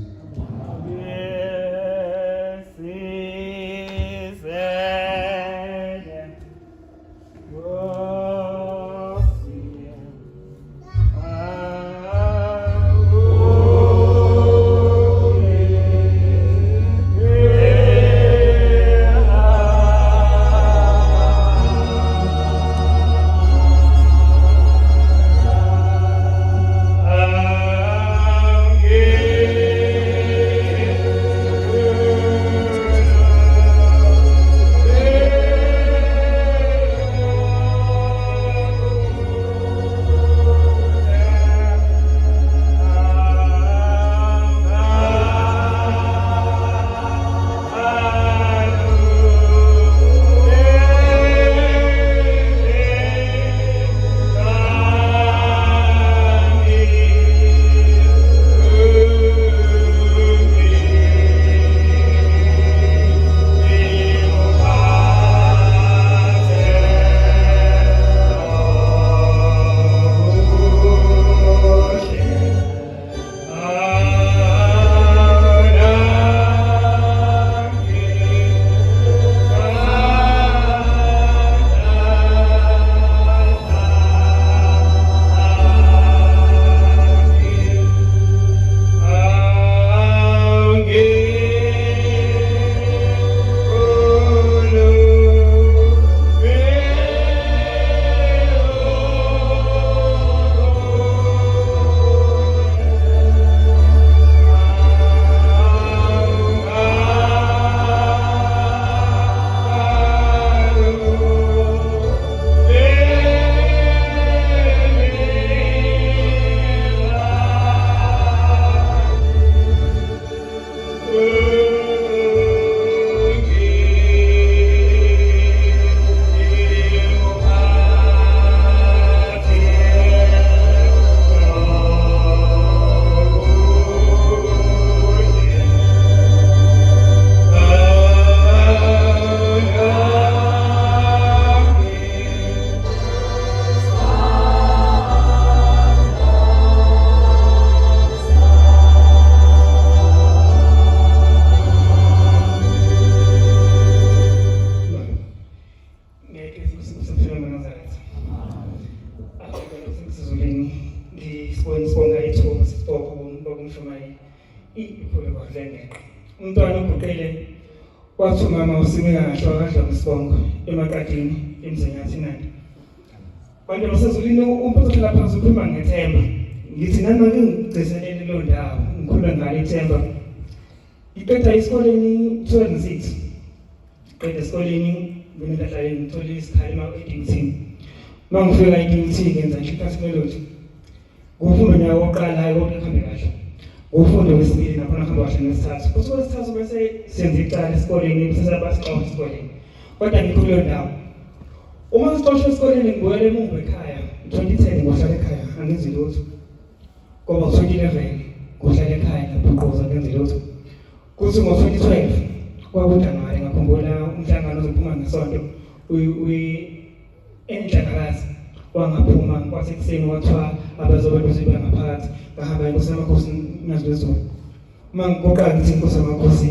[SPEAKER 6] iphule kwadlenge umntwana uguqele wathi umama usimeka kahle wakadla ngesibongo emakadini emzenyathi nandi bantu basezulwini umphathi ohlala phansi ukhuluma ngethemba ngithi nami ake ngigcizelele lo ndawo ngikhuluma ngale ithemba iqeda esikoleni 2006 qeda esikoleni nginedlala ngithola isikhalima editing mangifika editing ngenza technology ngofundo nyawo oqala yonke ikhambe kahle ngofundo wesibili nakhona khamba kahle nesithathu kusuka nesithathu bese senze icala esikoleni bese sabasiqoqa esikoleni kodwa ngikhulule ndawo uma siqoqa esikoleni ngibuyele emuva ekhaya 2010 ngohlala ekhaya angenzi lutho ngoba 2011 ngohlala ekhaya ngabhuqoza ngenze lutho kuthi ngo-2012 kwakuDanwari ngakhumbula umhlangano ozophuma ngesonto enhlangazi wangaphuma kwasekuseni wathiwa abazobe bezoba ngaphakathi ngahamba inkosi yamakhosi ngazwezona mangigoqa ngithi inkosi yamakhosi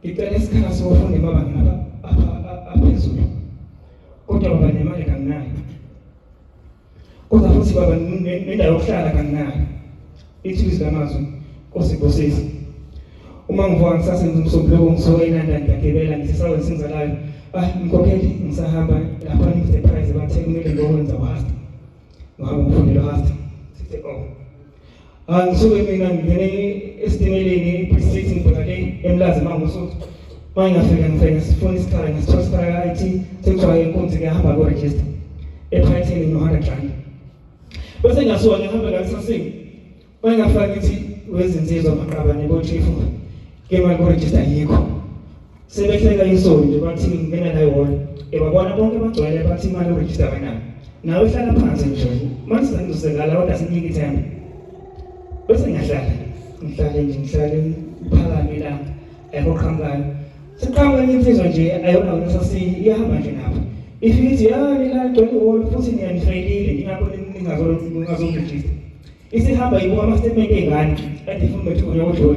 [SPEAKER 6] ngicela isikhala sokufunda emabangeni aphezulu kodwa baba nemali kanginayo kodwa futhi baba nendawo yokuhlala kanginayo ithuluzi lamazwi nkosi bosisi uma ngivuka ngisasenza umsombuluko ngisuka eNanda ngiyagibela ngisesawe singizalayo ngikhokheli ngisahamba lapha ngithe prize bathe kumele ngokwenza wasta ngihamba ngifundela wasta sithi ngisuke mina ngene esitimeleni i-precinct ngibhekale eMlazi mangusuku mangafika ngifika sifuna isikhala ngisithola isikhala IT sekuthiwa inkonzo ngiyahamba ku-register ephakathini no-100 rand bese ngiyasuka ngihamba ngalisasini mangafika ngithi wezinsizwa maqabane bochifu kemali ku-register yikho sebehleka insolo nje bathi ngingena la yona ebabona bonke bagcwele bathi imali uregister wena nawe hlala phansi nje manje sengizosengala kodwa siningi ithemba bese ngihlale ngihlale phakame la ekoqhamkayo siqhamuka insizwa nje ayona unesasi iyahamba nje napho ifike ithi la gcwele wona futhi ngiyanifayilile ngingazongiregister isihamba yibuka ama-statement ey'ngane ade ifuna bethunya kodwa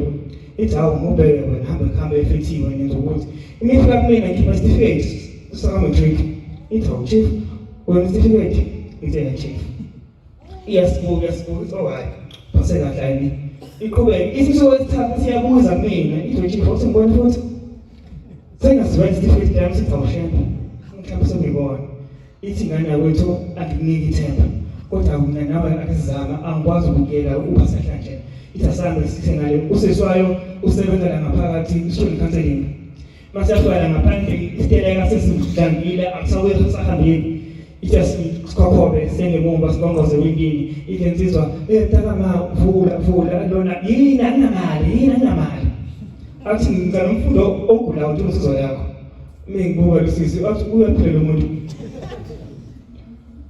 [SPEAKER 6] ithi hawu ngubheke wena hamba efethiwe ngenza ukuthi imifika kumina ngikhipha isitifiketi sakamatric ithi hawu chief wena isitifiketi ithi ya chief iyasibuka ithi alright phase kahle yini iqhubeke ithi sokwesithathu siyabuza kumina ithi chief uthi ngibona futhi sengaziwa isitifiketi yami sithi hawu shembe mhlawumbe sengibona ithi ngane yakwethu angikuniki ithemba kodwa mina nawe akuzama angikwazi ukuyela ubasahlanhle ithasanga sisengale useswayo usebenza la ngaphakathi student counseling masiyafika ngaphandle isiteleka sesidlangile akusawe sahambeni ijasikhobe sengemumba sikongoze wingini ikenzizwa takama vula lona yini anamali athi ngizana umfundo ogula uthi usizo yakho mingibuka lusisi athi uyaphela umuntu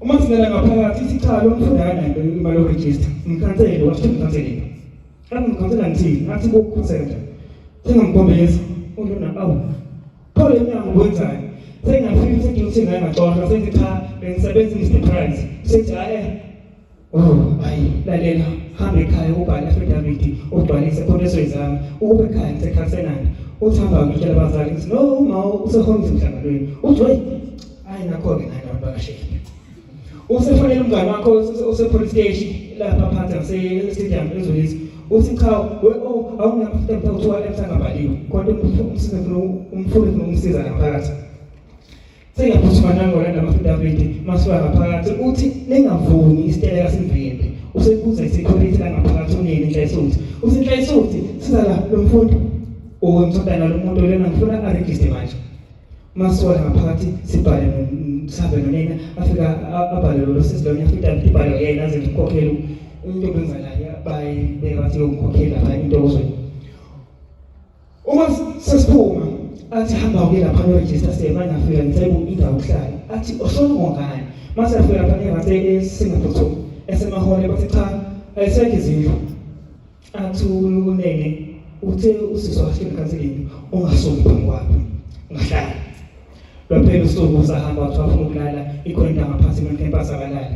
[SPEAKER 6] uma singena ngaphakathi isichalo umfundana imali yoregister ngikhansele wathi ngikhansele ngikhansela ngithini ngathi kokukhusela sengamgombeza ulona awu phole inyanga wenzani sengafika sekithi ngayaxoxa sengithi cha bengisebenza Mr Price sethi lalela hamba ekhaya ubhala affidavit ubhalise police exam ube ekhaya ngisekhansenani uthamba ngitshela abazali ngithi no uma usehona emhlanganweni uthi wey nakho-ke nabantu bakasheya usefonela umngane wakho use-police station lapha phansi ngasestadium ezolisi uthi cha awunamafutha kuthiwa emhlangabhaliwe kodwa umfundi umsiza ngaphakathi sengaphuthuma nangolanda ama-affidavit masuka ngaphakathi uthi ningavumi isiteleka sivimbe usebuza i-security la ngaphakathi unini inhlayisuthi uthi inhlayisuthi siza la lo mfundi umthondana lo muntu lena ngifuna aregiste manje masuka ngaphakathi sibhale sabe nonina afika abhale lo sesizolona affidavit ibhale yena aze ngikhokhele into benzalayo bayibeka bathi ngikhokhela abanye into ozweni uma sesiphuma athi hamba uke lapha no-register semanje afika ngisebu indawo uhlala athi osona ngongani mase afika lapha ngase Singapore esemahole bathi cha ayisekho izindlu athi unene uthe usizwa kahle counseling ungasuki phambi kwakho ngahlala laphela usuku usahamba afuna ukulala ikhonda ngaphansi kwecampus abalala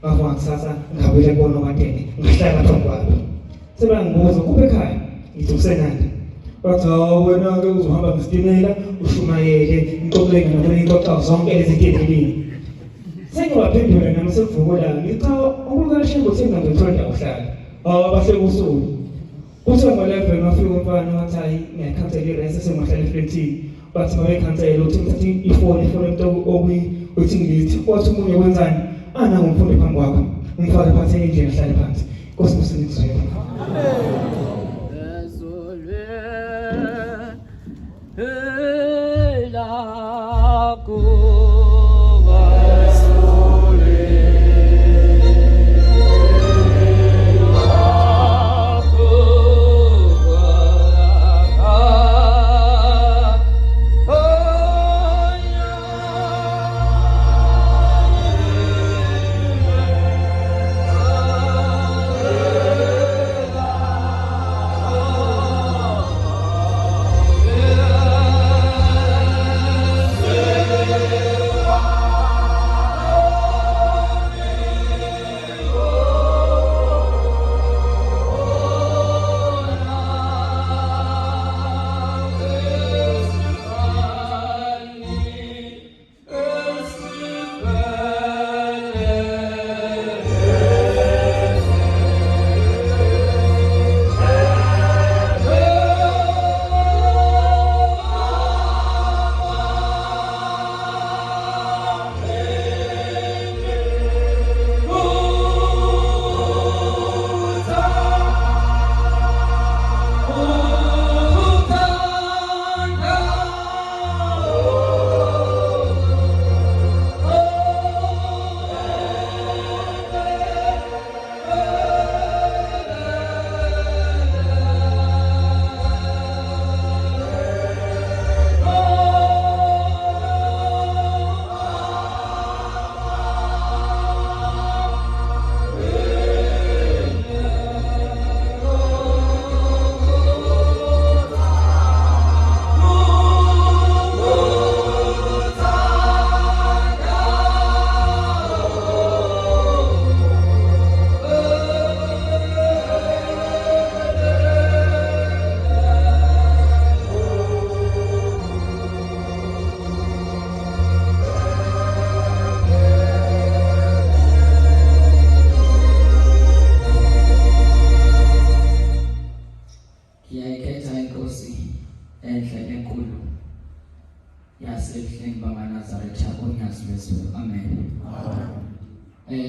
[SPEAKER 6] ngavuka kusasa ngabuyela kubona okadeni ngahlala phambi kwakho sebangibuza kuphi ekhaya ngithi usenanda bathi wena-ke uzohamba ngesitimela ushumayele ngixoxele ngixoxa zonke lezi ntelelini sengibaphendula nami sekuvukula ngithi cha unkulunkulu SHEMBE uthi ngingangithola uhlala abahleka usuku Kuthi ngo-11 wafika umfana wathi hayi ngiyakhansela irest esengahlala efletini. Bathi mabekhansela uthi ngithathe ifoni umuntu uthi ngithi wathi umunye wenzani ngumfundi phambi kwakho umfake phansi endlini ahlale phansi Nkosi msindizwe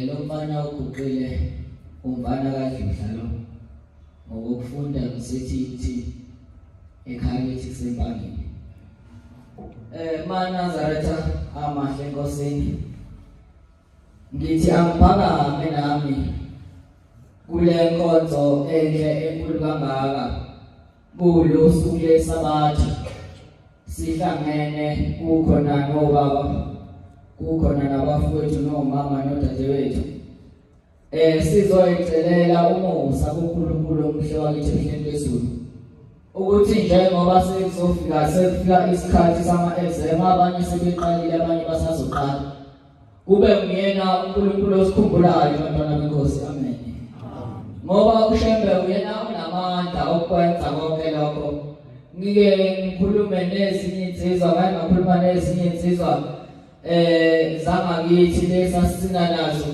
[SPEAKER 7] Lo mfana uguqile umfana kadludlalo ngokufunda ngisithithi ekhaya lithi kusempangeni. Nazaretha amahle Nkosini. Ngithi angiphakame nami kule nkonzo enhle enkulu kangaka kulo suku leSabatha sihlangene kukhona nobaba kukhona nabafowethu nomama nodadewethu sizoyicelela umusa kuNkulunkulu omhle wakithi emhlabeni wezulu ukuthi njengoba sekufika isikhathi sama-exam abanye sebeqalile abanye basazoqala kube nguyena uNkulunkulu osikhumbulayo bantwana beNkosi amen ngoba uShembe uyena unamandla okwenza konke lokho ngike ngikhulume nezinye insizwa kanye ngakhuluma nezinye insizwa zangakithi lesasina nazo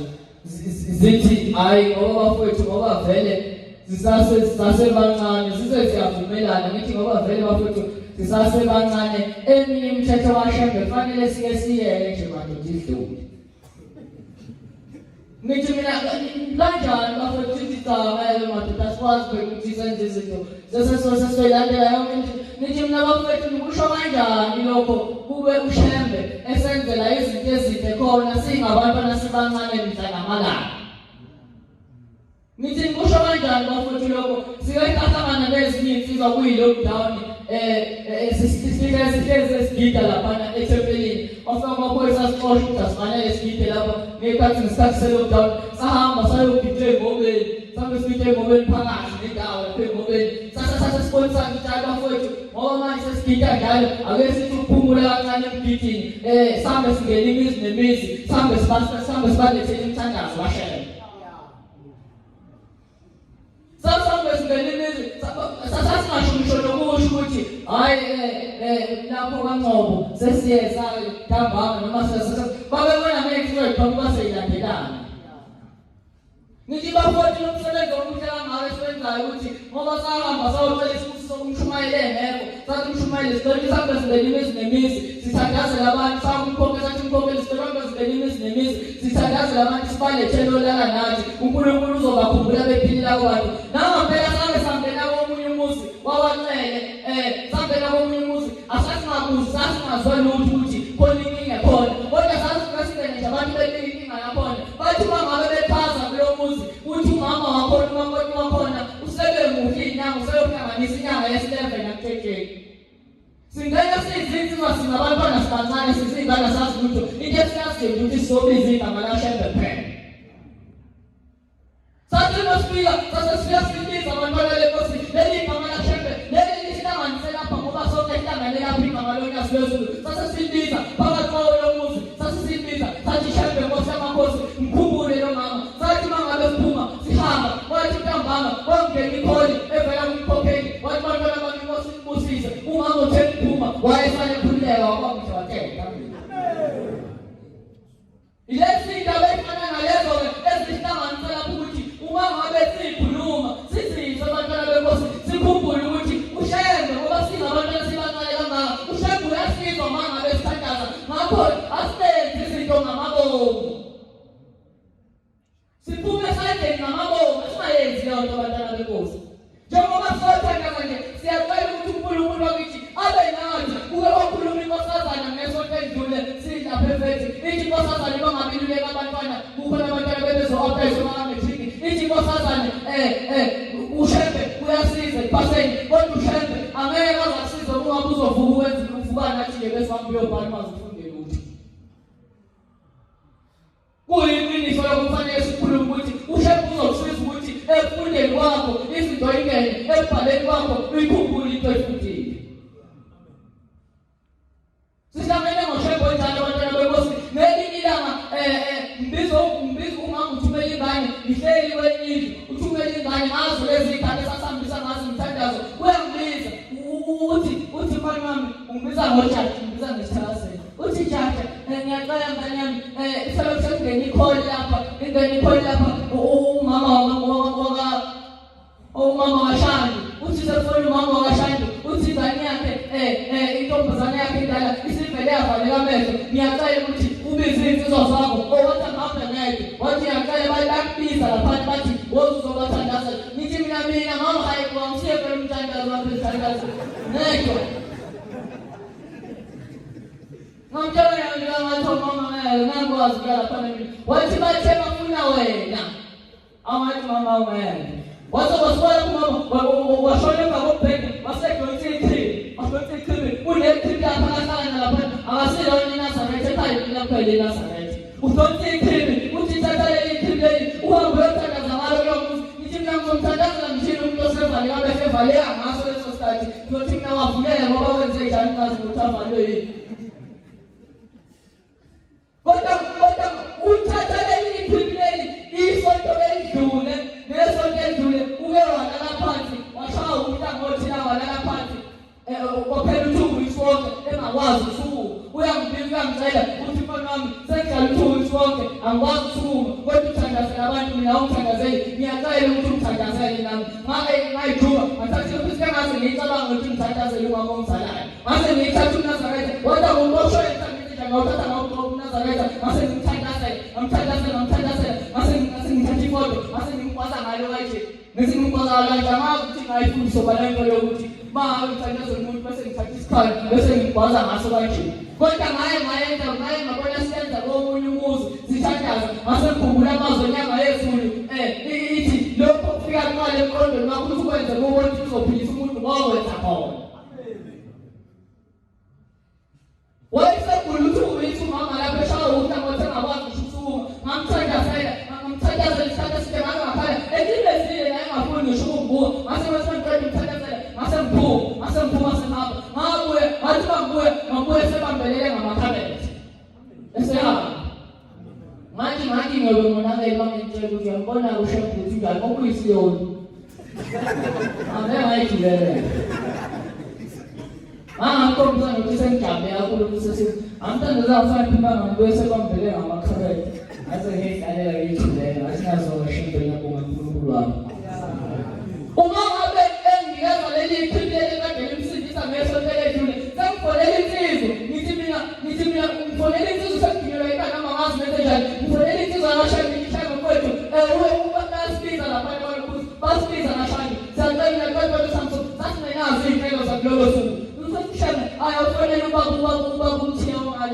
[SPEAKER 7] zithi hayi ngoba bafowethu ngoba vele sisasebancane siyavumelana ngithi ngoba vele bafowethu sisasebancane eminye imithetho kaShembe kufanele sike siyele nje manje idlule ngithi mina kanjani bafowethu sicabangele madoda sikwazi ukuthi senze izinto sesoyilandela yonke ngithi mina bafowethu nikusho kanjani lokho kube uShembe esenzela izinto ezinhle khona singabantwana sibancane mhla namalanga ngithi nikusho kanjani bafowethu lokho siyayithathana nezinye insizwa kuyi-lockdown sihlezi esigida laphana ethempelini ofika amaphoyisa asixosha ukuthi asifanele sigide lapho ngesikhathi se-lockdown sahamba sayogida ey'ngobeni sahambe sigide ey'ngobeni phakathi nendawo lapho ey'ngobeni sasesibonisana ukuthi hayi bafowethu ngoba manje sesigida njalo ake sithi ukuphumula kancane emgidini sihambe singene imizi nemizi sihambe sibalethele imithandazo kaShembe sasambe singene imizi sasingasho nokusho ukuthi hayi lapho kaNcobo sesiyeza ntambama noma babebona ngeke baseyilandelana ngithi bafowethu lomsebenzi omuhle kangaka esiwenzayo esikuyenzayo ukuthi ngoba sahamba sayocela isibusiso kumshumayeli engekho sathi umshumayeli sicela sihambe sibheke imizi nemizi sithandazela abantu sakumkhokhe sathi umkhokheli sicela sihambe sibheke imizi nemizi sithandazela abantu sibalethele olala nathi uNkulunkulu uzobakhumbula bephilile abantu nangampela sake sangena komunye umuzi wawacele sangena komunye umuzi asasingabuzi sasingazwa lutho ukuthi khona inkinga khona kodwa sasingene nje abantu beninkinga yakhona bathi mangabe bephaza kulo muzi uthi umama wakhona umakoti wakhona usebemuhle inyanga useyophanganisa inyanga yesi-11 nakuthetsheni singeke siyizinsizwa singabantwana sibancane sisiyingane sazi lutho into esiyaziyo ukuthi sizobiza igama laShembe kuphela sathi masifika sasesifika sibiza abantwana lenkosi leli gama laShembe leli lihlanganise lapha ngoba sonke sihlangane lapha igama lonyasi lwezulu sasesibiza phakathi kwawo lo muzi sasesibiza sathi Shembe nkosi yamakhosi mkhumbule lo mama sathi mangabe siphuma sihamba wathi ntambama wangena ikholi evela kumkhokheli wathi bantwana bami inkosi ibusise umama uthe kuphuma wayesale ekhululeka wakwamhle wathenga ilesi indaba efana nalezo-ke ezihlanganisa lapho ukuthi uma ngabe sikhuluma sisizwe abantwana benkosi sikhumbule ukuthi uShembe ngoba singabantwana sibancane kangaka uShembe uyasizwa uma ngabe sithandaza ngakho asenze izinto ngamabomu siphume esandleni ngamabomu esingayenzi leyo nto abantwana benkosi njengoba sothandaza nje siyacela ukuthi uNkulunkulu wakithi abe nathi kuke wakhuluma inkosazana ngesonto edlule sidla perfect ithi inkosazana bangabiluleka abantwana kukhona abantwana bebezo-opesha baka-matric ithi inkosazana uShembe uyasiza ipaseni kodwa uShembe angeke aze akusize kungabe uzovuka ukwenzile uvukana athi-ke besihambe uyobhala umaze ufunde lutho kuyiqiniso lokufanele sikhulume ukuthi uShembe uzokusiza ukuthi ekufundeni kwakho izinto ingene ekubhaleni kwakho uyikhumbule into efundile sihlangene ngoShembe onjalo abantwana benkosi ngelinye ilanga mbizo umama uthumela ingane ihleli kwenyindlu uthumela ingane ngazo lezi iy'khathi esasihambisa ngazo umthandazo uyangibiza uthi mfana wami ungibiza ngojaji ungibiza ngesithakazelo uthi jaja ngiyacela ngane yami isebe sekungena ikholi lapha umama waShandi uthi sefuna umama waShandi uthi ingane yakhe intombazane yakhe indala isivele yavaleka amehlo ngiyacela ukuthi ubize insizwa zakho owathi angihambe ngedwa wathi ngiyacela bakubiza laphansi bathi wozuzobathandaza nithi mina mama ngisiye phela umthandazo wapha isithandazo ngedwa ngamtshela ngathi mama ngangikwazi ukuya laphana mina wathi bathe bafuna wena amathi mama wena wathi basibona kumama washona emva kokubheka basedonsa ikhribi unekhribi lapha akahlangana laphana akasilona iNazaretha ekhaya lapha leNazaretha udonsa ikhribi uthi thatha leli khribi leli uhambe uyothandaza ngalo kulo muzi nithi mina ngizomthandazela ngithini umuntu osevale kabe sevaleka ngaso leso sikhathi ngizothi mina wavuleka ngoba wenze njani ngazi ukuthi avalwe yini kodwa uthatha leli khribi leli isonto elidlule nesonto edlule uke walala phansi washaya umhlangothi la walala phansi kwaphela uThungu isonke engakwazi ukusuka uyangibiza uyangicela uthi mfana wami sengidlala uThungu isonke angikwazi ukusukuma kodwa uthandazela abantu mina awungithandazeli ngiyacela ukuthi ungithandazele nami ngayijuma ngathathi ukuthi kangaze ngiyicabanga ukuthi ngithandazele umama ongizalayo ngase ngiyithatha uNazaretha kodwa ngoshoyo ngawuthatha ngawuNazaretha ngase ngimthandazela ngase ngithatha ifoto ngase ngimkwaza ngalo kanje ngizimkwaza kanje angazi ukuthi ngayifundisa balento yokuthi ma ngithandazela umuntu bese ngithatha isikhathi bese ngimkwaza ngaso kanje kodwa ngaye ngabona siyenza komunye umuzi sithandaza ngase ngikhumbula amazwi enyanga yezulu ithi lokho kufika imali emqondweni wakho ukuthi ukwenze kubona ukuthi uzophilisa umuntu ngowenza khona wayesegula ukuthi ubithi umama lapho eshaya uhlangothi engakwazi ukusukuma ngamthandazela isikhathi eside ngangaphala esilezile naye ngafuni ngisho ukumbuka ngase ngiqeda umthandazela ngase ngiphuma semapha ngabuye ngathi bangibuye sebambelele ngamakhabethi esehamba ngathi ngobe ngonakele bangitshela ukuthi uyambona uShembe ukuthi njani okuyisiyoni ngayijulele ngangakhombisa nokuthi sengijabe kakhulu ukuthi amthandaza afana phuma ngibuye sebambele ngamakhabethi ngase ngiyidlalela ngiyijulele ngathi nazo uShembe ngiyabonga uNkulunkulu wami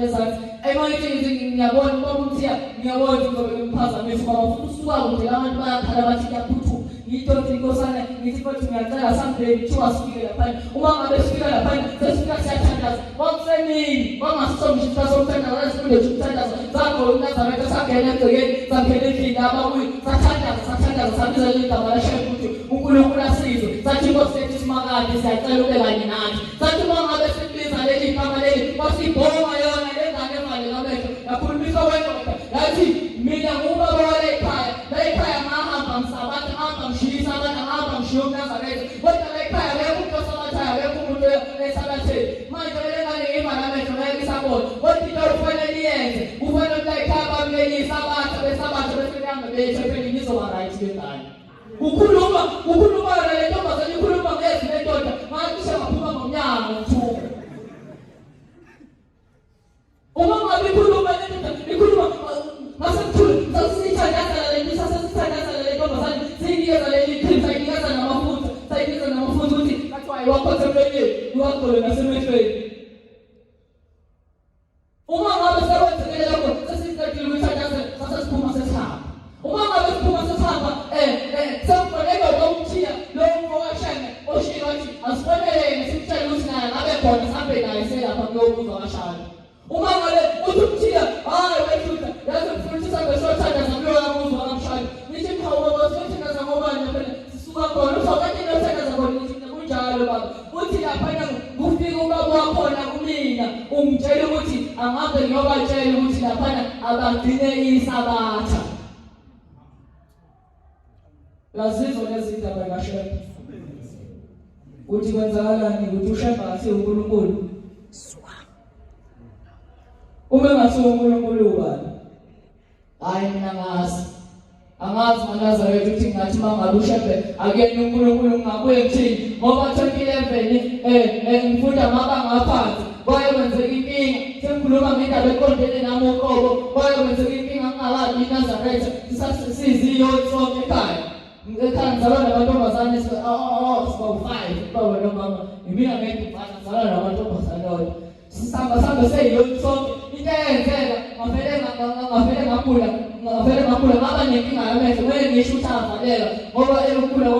[SPEAKER 7] esathu emayithi ngiyabona uma umthiya ngiyabona ukuthi umphazamisa ngoba futhi usuka kude abantu bayakhala bathi kuyaphuthu ngidonsi inkosana ngithi futhi ngiyacela someday kuthiwa sifike lapha uma ngabe sifika lapha sesifika siyathandaza wakusemini wangasomshisa somthandaza sifunde ukuthandaza zakho uNazaretha sangena egcekeni sangena endlini ababuyi sathandaza sabiza igama laShembe ukuthi uNkulunkulu asizwe sathi Nkosi yethu simakade siyacela ube kanye nathi sathi uma ngabe sibiza leli gama leli wasibhonga yona lengane emali ngamehlo yakhulumisa wendoda yathi mina ngubaba wale ekhaya la ekhaya ngahamba msabantu ngahamba mshisa abantu ngahamba mshiya uNazaretha kodwa la ekhaya akekho umuntu osabathaya akekho umuntu esabatheni manje le ngane imali ngamehlo ngeke isabona kodwa into okufanele iyenze kufanele la ekhaya bamlelisa abantu besabatha besenyanga bethephelini nizoba right ngengane ukhuluma le ntombazane ikhuluma ngezi le ndoda ngathi ngaphuma ngomnyango ngithuka uma ngabe ikhuluma le ndoda ikhuluma masekuthula sasithandaza le nto sasithandaza le ntombazane sinikeza le cream sayinikeza namafutha ukuthi kathiwa iwakhothe emlonyeni iwagcole nasemehlweni uma ngabe sekwenzekile lokho sesicedile ukuthandaza sasesiphuma sesihamba uma ngabe siphuma sesihamba sekufonelwa komthiya lo mfowashane oshilo wathi asifonelene simtshele ukuthi naye ngabe khona sihambe naye selapha kuyobuza kashana uma ngabe uthi umthiya hayi wethuta yaze mfundisi sihambe siyothandaza kuyoyabuza kamshana nithi mhawu baba siyothandaza ngobani phela sisuka khona usawukathi niyothandaza khona nithi kunjalo baba uthi laphana kufika ubaba wakhona kumina ungitshela ukuthi angabe ngiyobatshela ukuthi laphana abagcine isabatha lazizwa lezindaba kaShembe uthi kwenzakalani ukuthi uShembe athi uNkulunkulu uma ngasiwo uNkulunkulu ubani hayi mina angazi uNazaretha ukuthi ngathi mangabe uShembe akuyena uNkulunkulu ngakuye ngithini ngoba 2011 ngifunda amabanga aphansi kwaye kwenzeka inkinga sengikhuluma ngendaba eqondene nami uqobo kwaye kwenzeka inkinga ngingakazi uNazaretha sisiziyo sonke ekhaya ekhaya ngizalwa nabantombazane sibawu-5 baba nomama imina ngedumana ngizalwa nabantombazane sisamba seyiyonke sonke into eyenzeka ngavele ngagula ngaba nenkinga yamehlo kumele ngisho ukuthi avalela ngoba elukhula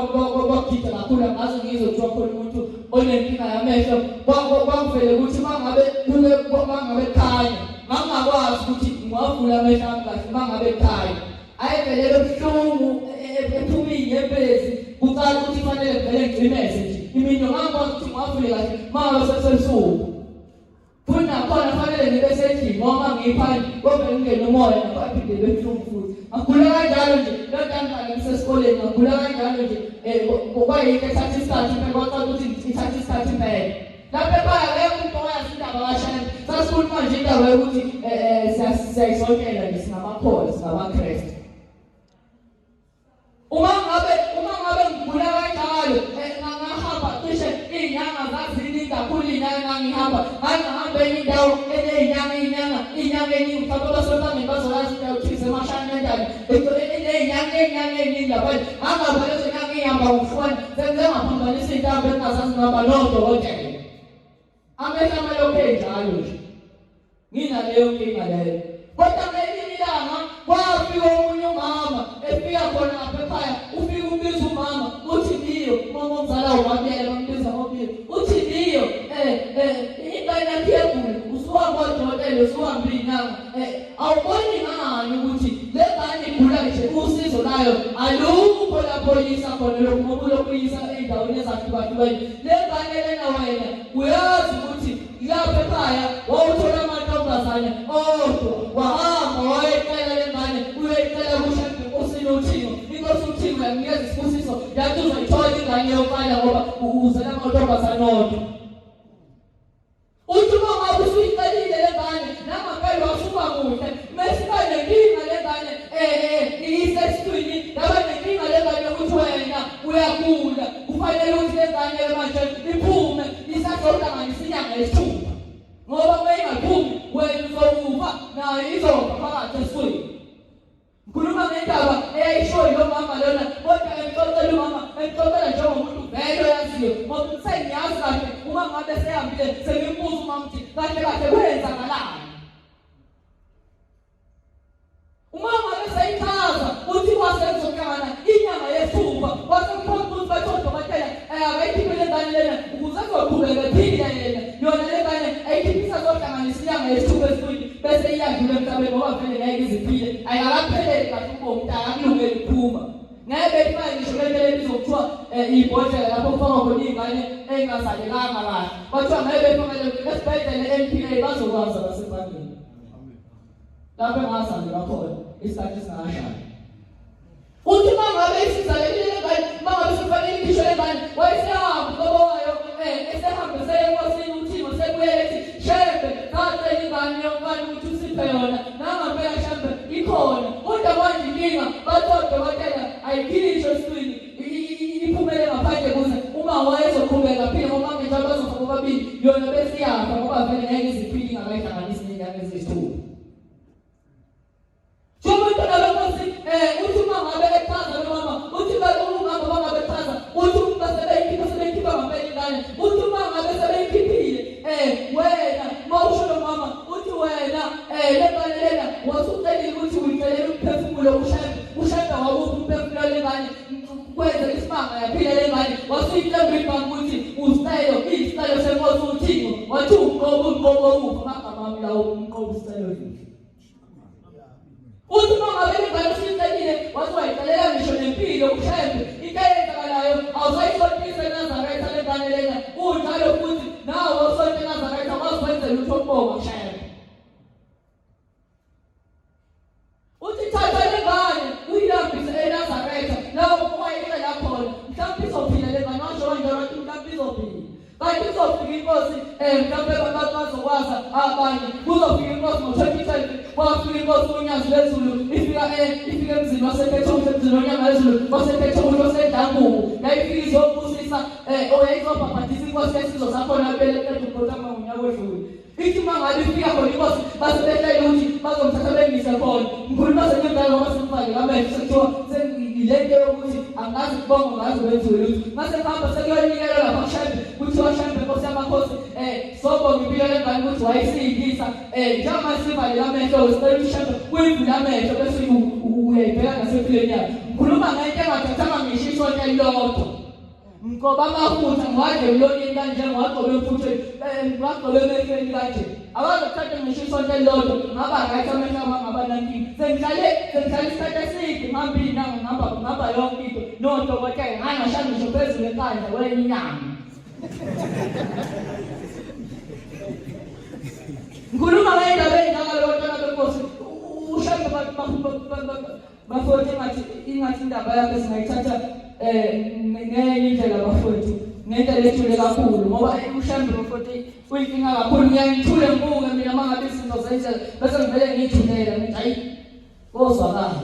[SPEAKER 7] kwagida ngakhula ngaze ngizothiwa khona umuntu onenkinga yamehlo kwangivele ukuthi mangabe khanya ngangakwazi ukuthi ngiwavula amehlo ami kahle mangabe khanya ayivelele buhlungu ephumile empezi kuqala ukuthi kufanele vele ngigcineze nje imino ngangikwazi ukuthi ngiwavule kahle mangabe sesebusuku futhi nakhona fanele ngibe sendlini noma ngiphandle kodwa ngingene umoya nabaphinde bebuhlungu futhi ngagula kanjalo nje lotangala ngisesikoleni ngagula kanjalo nje kwayike ethatha isikhathi phela kwaqala ukuthi ngithathe isikhathi impela lapha ekhaya akekho umuntu oyazi indaba kaShembe sasikhuluma nje indaba yokuthi siyayisontela nje singamakholwa singamaKrestu uma ngabe ngigula kanjalo ngahamba cishe inyanga zaziningi kakhulu inyanga ngihamba enye indawo inyanga eningi mhlawumbe basebangeni bazolazi indawo thize emashani enjani inyanga eningi lapha angaba lezo nyanga ngihamba ngifuna sengaphambanisa intambo engingazazi ngihamba nodokotela amehlo amalokhu enjalo nje nginaleyo nkinga leyo kodwa ngelinye ilanga kwafika omunye umama efika khona lapha ekhaya ufika umbiza umama uthi ndiyo mama omzala wamabiyela bambiza ngobiyela uthi ndiyo ingane yakhe yegula usuhamba kodokotela usuhambe inyanga awuboni ngani ukuthi le ngane igula nje usizo layo alukho lapho yisa khona lokhu ngoba lokuyisa ey'ndaweni ezahlukahlukene le ngane lena wena uyazi ukuthi lapha ekhaya wawuthola amantombazane odwa wahamba wayecela le ngane uyecela kuShembe enkosini uThixo inkosi uThixo yanikeza isibusiso yathi uzoyithola ingane yokuqala ngoba uzela amantombazane odwa uthi uma ngabe usuyicelile le ngane nangempela wasuka kuhle mesiba nenkinga le ngane isesithwini yaba nenkinga le ngane yokuthi wena uyagula kufanele ukuthi le ngane manje iphume isazodlanganisa inyanga yesithupha ngoba uma ingaphumi wena uzokufa nayo izofa phakathi esifweni ngikhuluma ngendaba eyayishoyo lo mama lona kodwa emxoxela umama emxoxela njengomuntu vele oyaziyo ngoba sengiyazi kahle uma ngabe sehambile sengimbuza umama ukuthi kahle kwenzakalani lena ukuze kuzoqhubeka phila yena yona le ngane ayikhiphisa zohlanganisa inyanga yesithupha esifuni bese iyadlula emhlabeni ngoba vele ngeke iziphile ayakapheleli kahle ubomi akulungeli ukuphuma ngeke ifanye ngisho le nto ebizokuthiwa ibhodlela lapho kufakwa khona iy'ngane ey'ngazalekanga kahle kwathiwa ngeke befakele esibhedlela NPA bazokwazi abasebantwini lapho engazalelwa khona isikhathi singakashaya uthi uma ngabe isizalekile ngane uma ngabe sifanele ikhishwe ngane wayesehamba ngoba wayo esehambe seye enkosini uthimo sekuyele ethi Shembe kade ingane yomfana ukuthi usiphe yona nangampela Shembe ikhona kodwa manje inkinga bathoda batela ayikhishwe eswini iphumele ngaphandle kuze uma wayezoqhubeka phela ngoba ngenxa bazofa bobabili yona bese iyafa ngoba vele ngeke iziphile ingakayihlanganisi ney'nyanga eziyisithupha uthi uma ngabe echaza mama uthi umama bangabe echaza uthi sebeyikhipha ngampela ingane uthi uma ngabe sebeyikhiphile wena mawusho mama uthi wena le ngane lena wasucelile ukuthi uyicelela umphefumulo ushada wabuphi umphefumulo lengane kwenza isimanga yaphila lengane wasuyitembela ibanga ukuthi isicelo senkosi uthixo wathi umqobo uphi amagama ami lawo umqobo isicelo lesi uthi uma ngabe ingane usicelile wathi wayicelela ngisho nempilo uShembe into eyenzakalayo awusayisontisa eNazaretha le ngane lena unjalo futhi nawe usonto eNazaretha wazikwenzela ukuthi okubonga Shembe uthi thatha le ngane uyihambise eNazaretha lapho wayicela khona mhlawumbe izophila le ngane washo kanjalo wathi mhlawumbe izophila kanti kuzofika inkosi mhlawumbe bazokwazi abanye kuzofika inkosi ngo-2012 kwafika inkosi uNyazi lwezulu ifika emzini wasePhethomulo emzini wonyanga wezulu wasePhethomulo waseDangubu yayifika izobusisa oyayizobhabhadisa inkosi yesizwe sakhona belekebhotama ngonyaka odlule ithi uma ngabe ifika khona inkosi basebehlela ukuthi bazomthatha bengise khona ngikhuluma senyembela ngoba semfake kamehlo sekuthiwa lento yokuthi angazi kubonga ngazi wenzulu ngase kuhamba sekuyonikela lapha kuShembe kuthiwa Shembe Nkosi yamakhosi sobonga impilo lengane ukuthi wayisindisa njengoba sivale amehlo sicela uShembe uyivule amehlo bese uyayibheka ngasephileni yakhe ngikhuluma ngento engathathanga ngisho isonto elilodwa ngoba amafutha ngiwaje emlonyeni kanje ngiwagcobe emfutheni ngiwagcobe emehlweni kanje abazothatha ngisho isonto elilodwa ngaba right amehlo ngaba nankinga sengihlale isikhathi eside ngihambile ngihamba yonke into nodokotela ngangashaya ngisho phezulu enkandla kwenye inyanga ngikhuluma ngendaba ey'njengalotshana benkosi uShembe bafowethu ingathi indaba yakhe singayithatha ngenye indlela bafowethu ngendlela ethule kakhulu ngoba uShembe bafowethu uyinkinga kakhulu ngiyangithule ngibuke mina uma ngabe izinto zenzeka bese ngivele ngiyithulela ngithi hayi kozwakala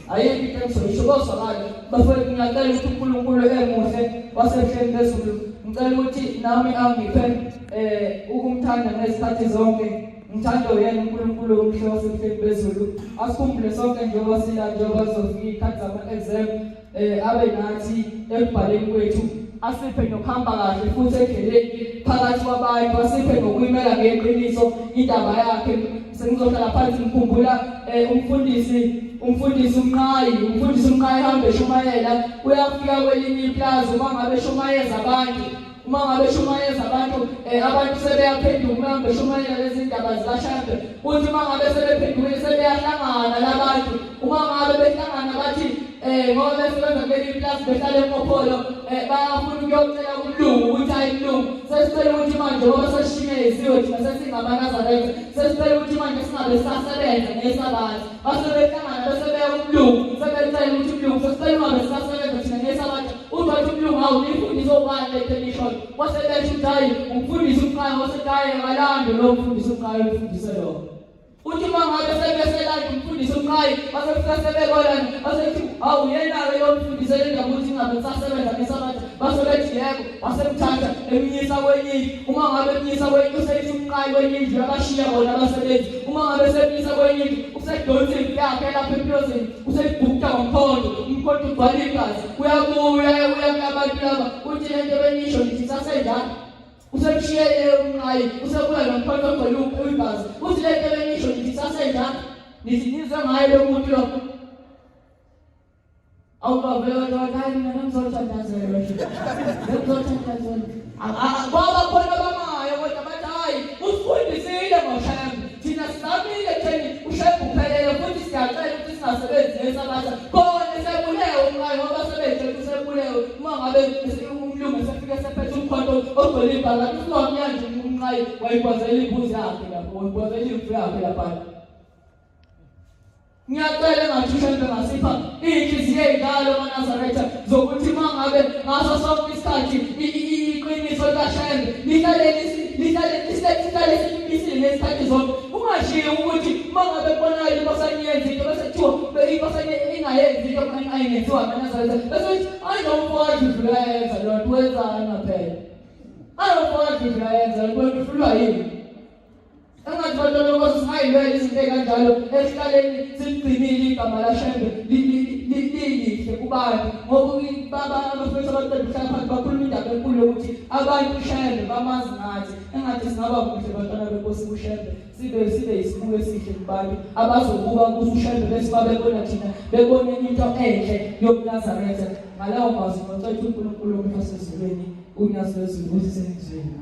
[SPEAKER 7] ayikho into engizoyisho kozwakala bafowethu ngiyacela ukuthi uNkulunkulu emuhle wasehleni phezulu ngicela ukuthi nami angiphe ukumthanda ngezikhathi zonke ngithanda yena uNkulunkulu omhle wasehleni phezulu asikhumbule sonke njengoba sizofika ikhathi zama-exam abe nathi ekubhaleni kwethu asiphe nokuhamba kahle futhi endleleni phakathi kwabantu asiphe nokuyimela ngeqiniso indaba yakhe sengizohlala phansi ngikhumbula umfundisi umqhayi hambe eshumayela uyafika kwelinye iplaza uma ngabe eshumayeza abantu abantu sebeyaphenduka uma ngabe eshumayela lezi ndaba zikaShembe uthi uma ngabe sebephendukile sebeyahlangana labantu uma ngabe behlangana bathi ngoba besebenza kuleli iplaza behlala eMkopholo bayafuna ukuyocela umlungu ukuthi hayi mlungu sesicela ukuthi manje ngoba sesishimeziwe thina sesingamaNazaretha sesicela ukuthi manje singabe sisasebenza ngesabathi basebehlangana bese beya kumlungu sebecela ukuthi umlungu sesicela ungabe sisasebenza thina ngesabathi uthi umlungu awunifundisa obani le-television wasebesho ukuthi hayi umfundisi umqhayi wasekhaya kalando lo mfundisi umqhayi umfundise lo uthi uma ngabe sebeselanda umfundisi umqhayi basefika sebekolana basethi hawu yena-ke lo mfundisi lendaba ukuthi ingabe sisasebenza ngesabathi basebethi yebo wasemthatha emnyisa kwenye indlu uma ngabe emnyisa kwenye indlu useyithi umqhayi kwenye indlu abashiya bona abasebenzi uma ngabe semnyisa kwenye indlu usedonsa impi yakhe lapha empilozini useyibhukta ngomkhondo umkhondo ugcwala igazi uyabuya abantu laba uthi lento benisho nithi sasenjani usemshiyele umqhayi usebuya nomkhondo ogcwele igazi uthi lento benisho nithi sasenjani nithi nizwe ngayo lo muntu lo awuvela wakani namzothandazela namzothandazela baba khona bamayo kodwa bathi hayi usifundisile ngoShembe thina sinamile theni uShembe uphelele futhi siyacela ukuthi singasebenzi ngesabatha khona sebulewe umkayo ngoba sebethe sebulewe uma ngabe umlungu sefika sephethe umkhonto ogcwele ibhala kusiwamnyanje umnqayi wayikwazela imbuzi yakhe lapho wayikwazela imvu yakhe lapha. Ngiyacela ngathi uShembe ngasipha inhliziyo ezidala maNazaretha zokuthi mangabe ngaso sonke isikhathi iqiniso likaShembe lihlale simisile ngesikhathi zonke ungashiyi ukuthi mangabe kubonayo basanyenza into bese kuthiwa ibasanye ingayenzi into ayingenziwa maNazaretha bese ayizomfowethu uyayenza lonto wenzani phela ayomfowethu uyayenza lonto uhlulwa yini angathi bantu lokho singayilwela izinto kanjalo esihlaleni sigcinile igama laShembe lilihle kubantu ngoba baba abafethu abantwana phansi bakhuluma indaba enkulu yokuthi abantu uShembe bamazi ngathi engathi singaba kuhle bantwana benkosi uShembe sibe isibuko esihle kubantu abazokuba kuShembe bese babebona thina bebone into enhle yokuNazaretha ngalawo mazwi ngocela uNkulunkulu omphasezulweni unyazo lezulu usisenzweni.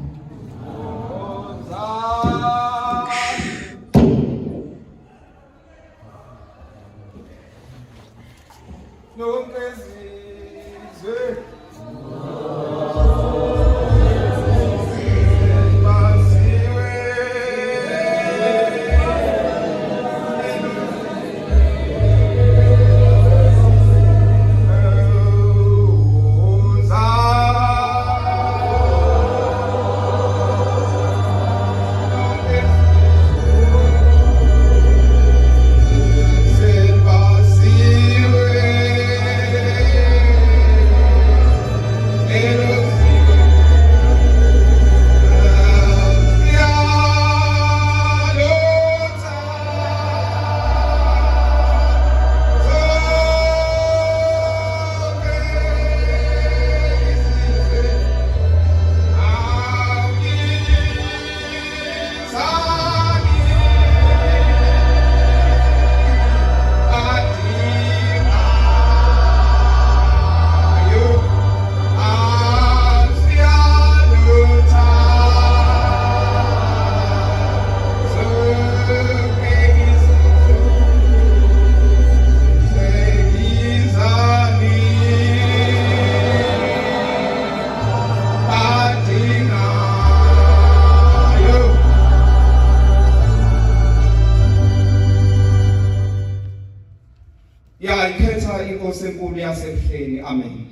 [SPEAKER 2] Senkulu yasebuhleni amen.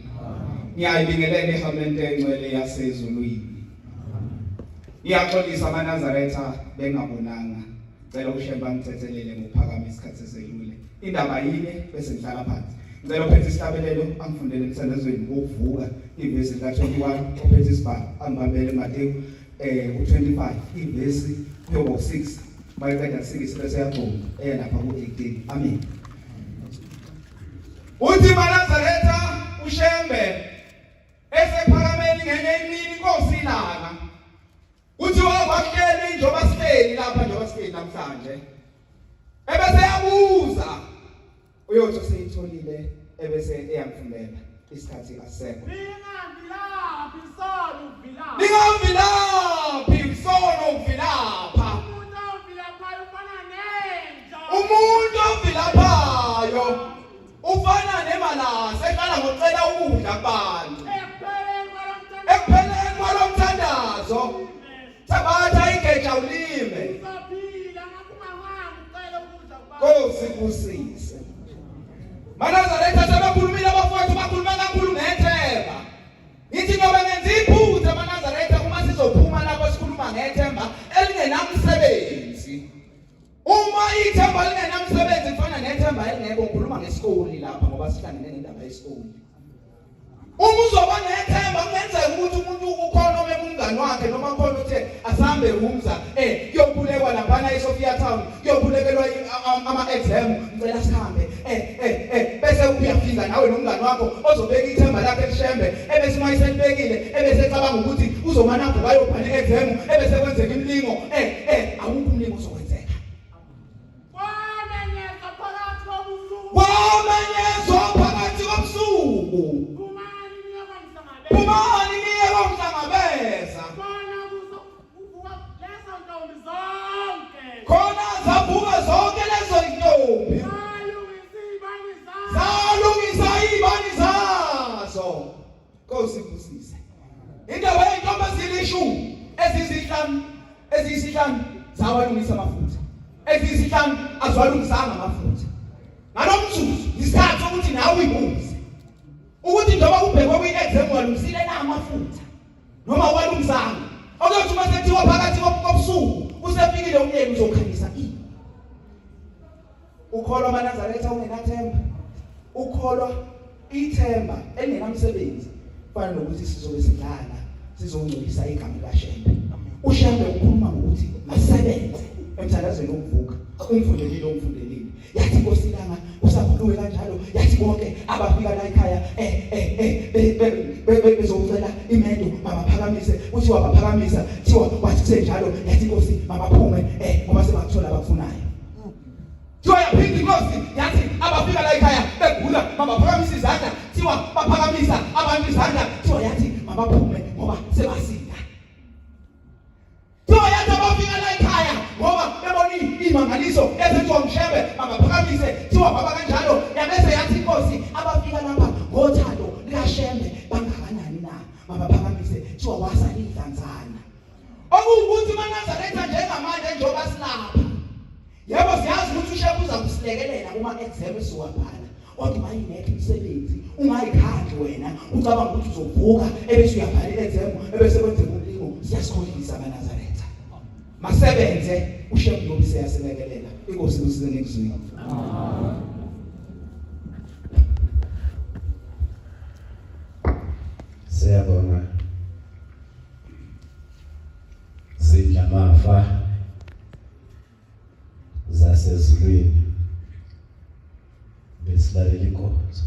[SPEAKER 2] Ngiyayibingelela ihamente engcwele yasezulwini. Ngiyaxolisa amaNazaretha bengabonanga. Ngicela uShembe angithethelele ngokuphakamisa isikhathi esedlule. Indaba yini bese ngihlala phansi. Ngicela uphethe isihlabelelo angifundele emsandazweni wokuvuka ivesi ka21 uphethe isibhalo angibambele eMateyu u25 ivesi yo6 bayiqeda 6 bese yagcona lapha ku18 amen. Uthi maNazaretha uShembe esephakameni ngenye imini inkosi ilanga. Uthi wabahleli njengoba sihleli lapha njengoba sihleli namhlanje. Ebese yabuza uyothi seyitholile ebese eyamfundela isikhathi asekho.
[SPEAKER 8] Ningavilaphi sono uvilapha.
[SPEAKER 2] Ningavilaphi sono uvilapha. Umuntu ovilaphayo ufana nemalasa eqala ngocela ukudla kubantu. Ekupheleni kwalomthandazo Sabatha igeja ulime. Nkosi kusise. maNazaretha sebakhulumile abafowethu bakhuluma kakhulu ngethemba. Ngithi ngoba ngenza iphutha maNazaretha uma sizophuma lapho sikhuluma ngethemba elingenamsebenzi. Uma ithemba lingenamsebenzi kufana nethemba elingekho ngikhuluma ngesikole lapha ngoba sihlangene nendaba yesikole. Uma uzoba nethemba kungenzeka ukuthi umuntu ukhona omemungani wakhe noma khona uthe asambe umza kuyophulekwa lapha eSophia Town kuyophulekelwa ama-exam ngicela sihambe bese uyafika nawe nomngani wakho ozobeka ithemba lakhe eShembe ebese mayiselibekile ebese ecabanga ukuthi uzomana nabo bayobhala i-exam ebese kwenzeka imlingo awukho umlingo ozokwenzeka. Wamenyezwa phakathi kobusuku Inkosi ibusise. Indaba yeintombi ezilishumi eziyisihlanu zawalungisa amafutha. Eziyisihlanu azwalungisanga amafutha. Ngalomzuzu isikhathi sokuthi nawe uyibuze. Ukuthi njengoba ubhekwe kwi-exam walungisile na amafutha noma walungisanga. Okuthi uma sethiwa phakathi kobusuku usefikile umyeni uzokhanyisa ini. Ukholwa amaNazaretha ungenathemba. Ukholwa ithemba engenamsebenzi. Fana nokuthi sizobe sidlala sizongcolisa igama likaShembe. uShembe ukhuluma ngokuthi masebenze emthandazweni wokuvuka. Umfundelile. Yathi Nkosi langa usakhulume kanjalo yathi bonke abafika la ekhaya bezocela imendo mabaphakamise uthi wabaphakamisa thiwa wathi kusenjalo yathi Nkosi mabaphume ngoba sebathola abafunayo. Thiwa yaphinda Inkosi yathi abafika la ekhaya begula mabaphakamisa izandla thiwa baphakamisa abantu izandla thiwa yathi mabaphume ngoba sebasinda. Thiwa yathi abafika la ekhaya ngoba bebona imangaliso ezenziwa uShembe mabaphakamise thiwa baba kanjalo yabese yathi Inkosi abafika lapha ngothando likaShembe bangakanani na mabaphakamise thiwa wasalidlanzana. Okuwukuthi uMaNazaretha njengamanje njengoba silapha yebo siyazi ukuthi uShembe uza kusilekelela kuma exam esiwabhala kodwa mayingekho imisebenzi ungayikhandli wena ucabanga ukuthi uzovuka ebese uyabhala exam ebese kwenze umlingo siyasikholisa amaNazaretha. Masebenze uShembe ngoba siyaselekelela. Inkosi usize ngekuzwini.
[SPEAKER 9] Siyabonga zidla mafa zasezulwini besilalela inkonzo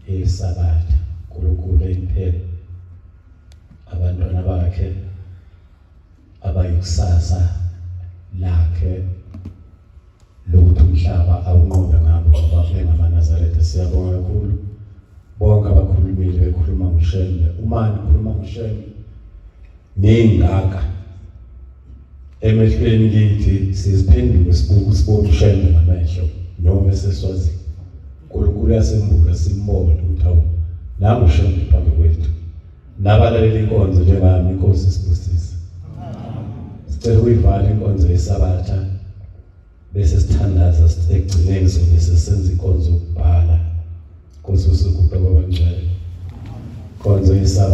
[SPEAKER 9] esabatha uNkulunkulu impela abantwana bakhe abayikusasa lakhe lokuthi umhlaba awunqobe ngabo ngoba ngamaNazaretha. Siyabonga kakhulu bonke abakhulumile bekhuluma ngoShembe. Umani ukhuluma ngoShembe nengaka emehlweni kithi siziphenduke sibone uShembe ngamehlo noma seswazi uNkulunkulu yasembuka simbone ukuthi awu nangu uShembe phambi kwethu. Nabalaleli inkonzo njengami Inkosi sibusise. Sicela uyivala inkonzo yesabatha bese sithandaza ekugcineni sobe sesenza inkonzo yokubhala Nkosi usukude kwabangcwele. Inkonzo yesabatha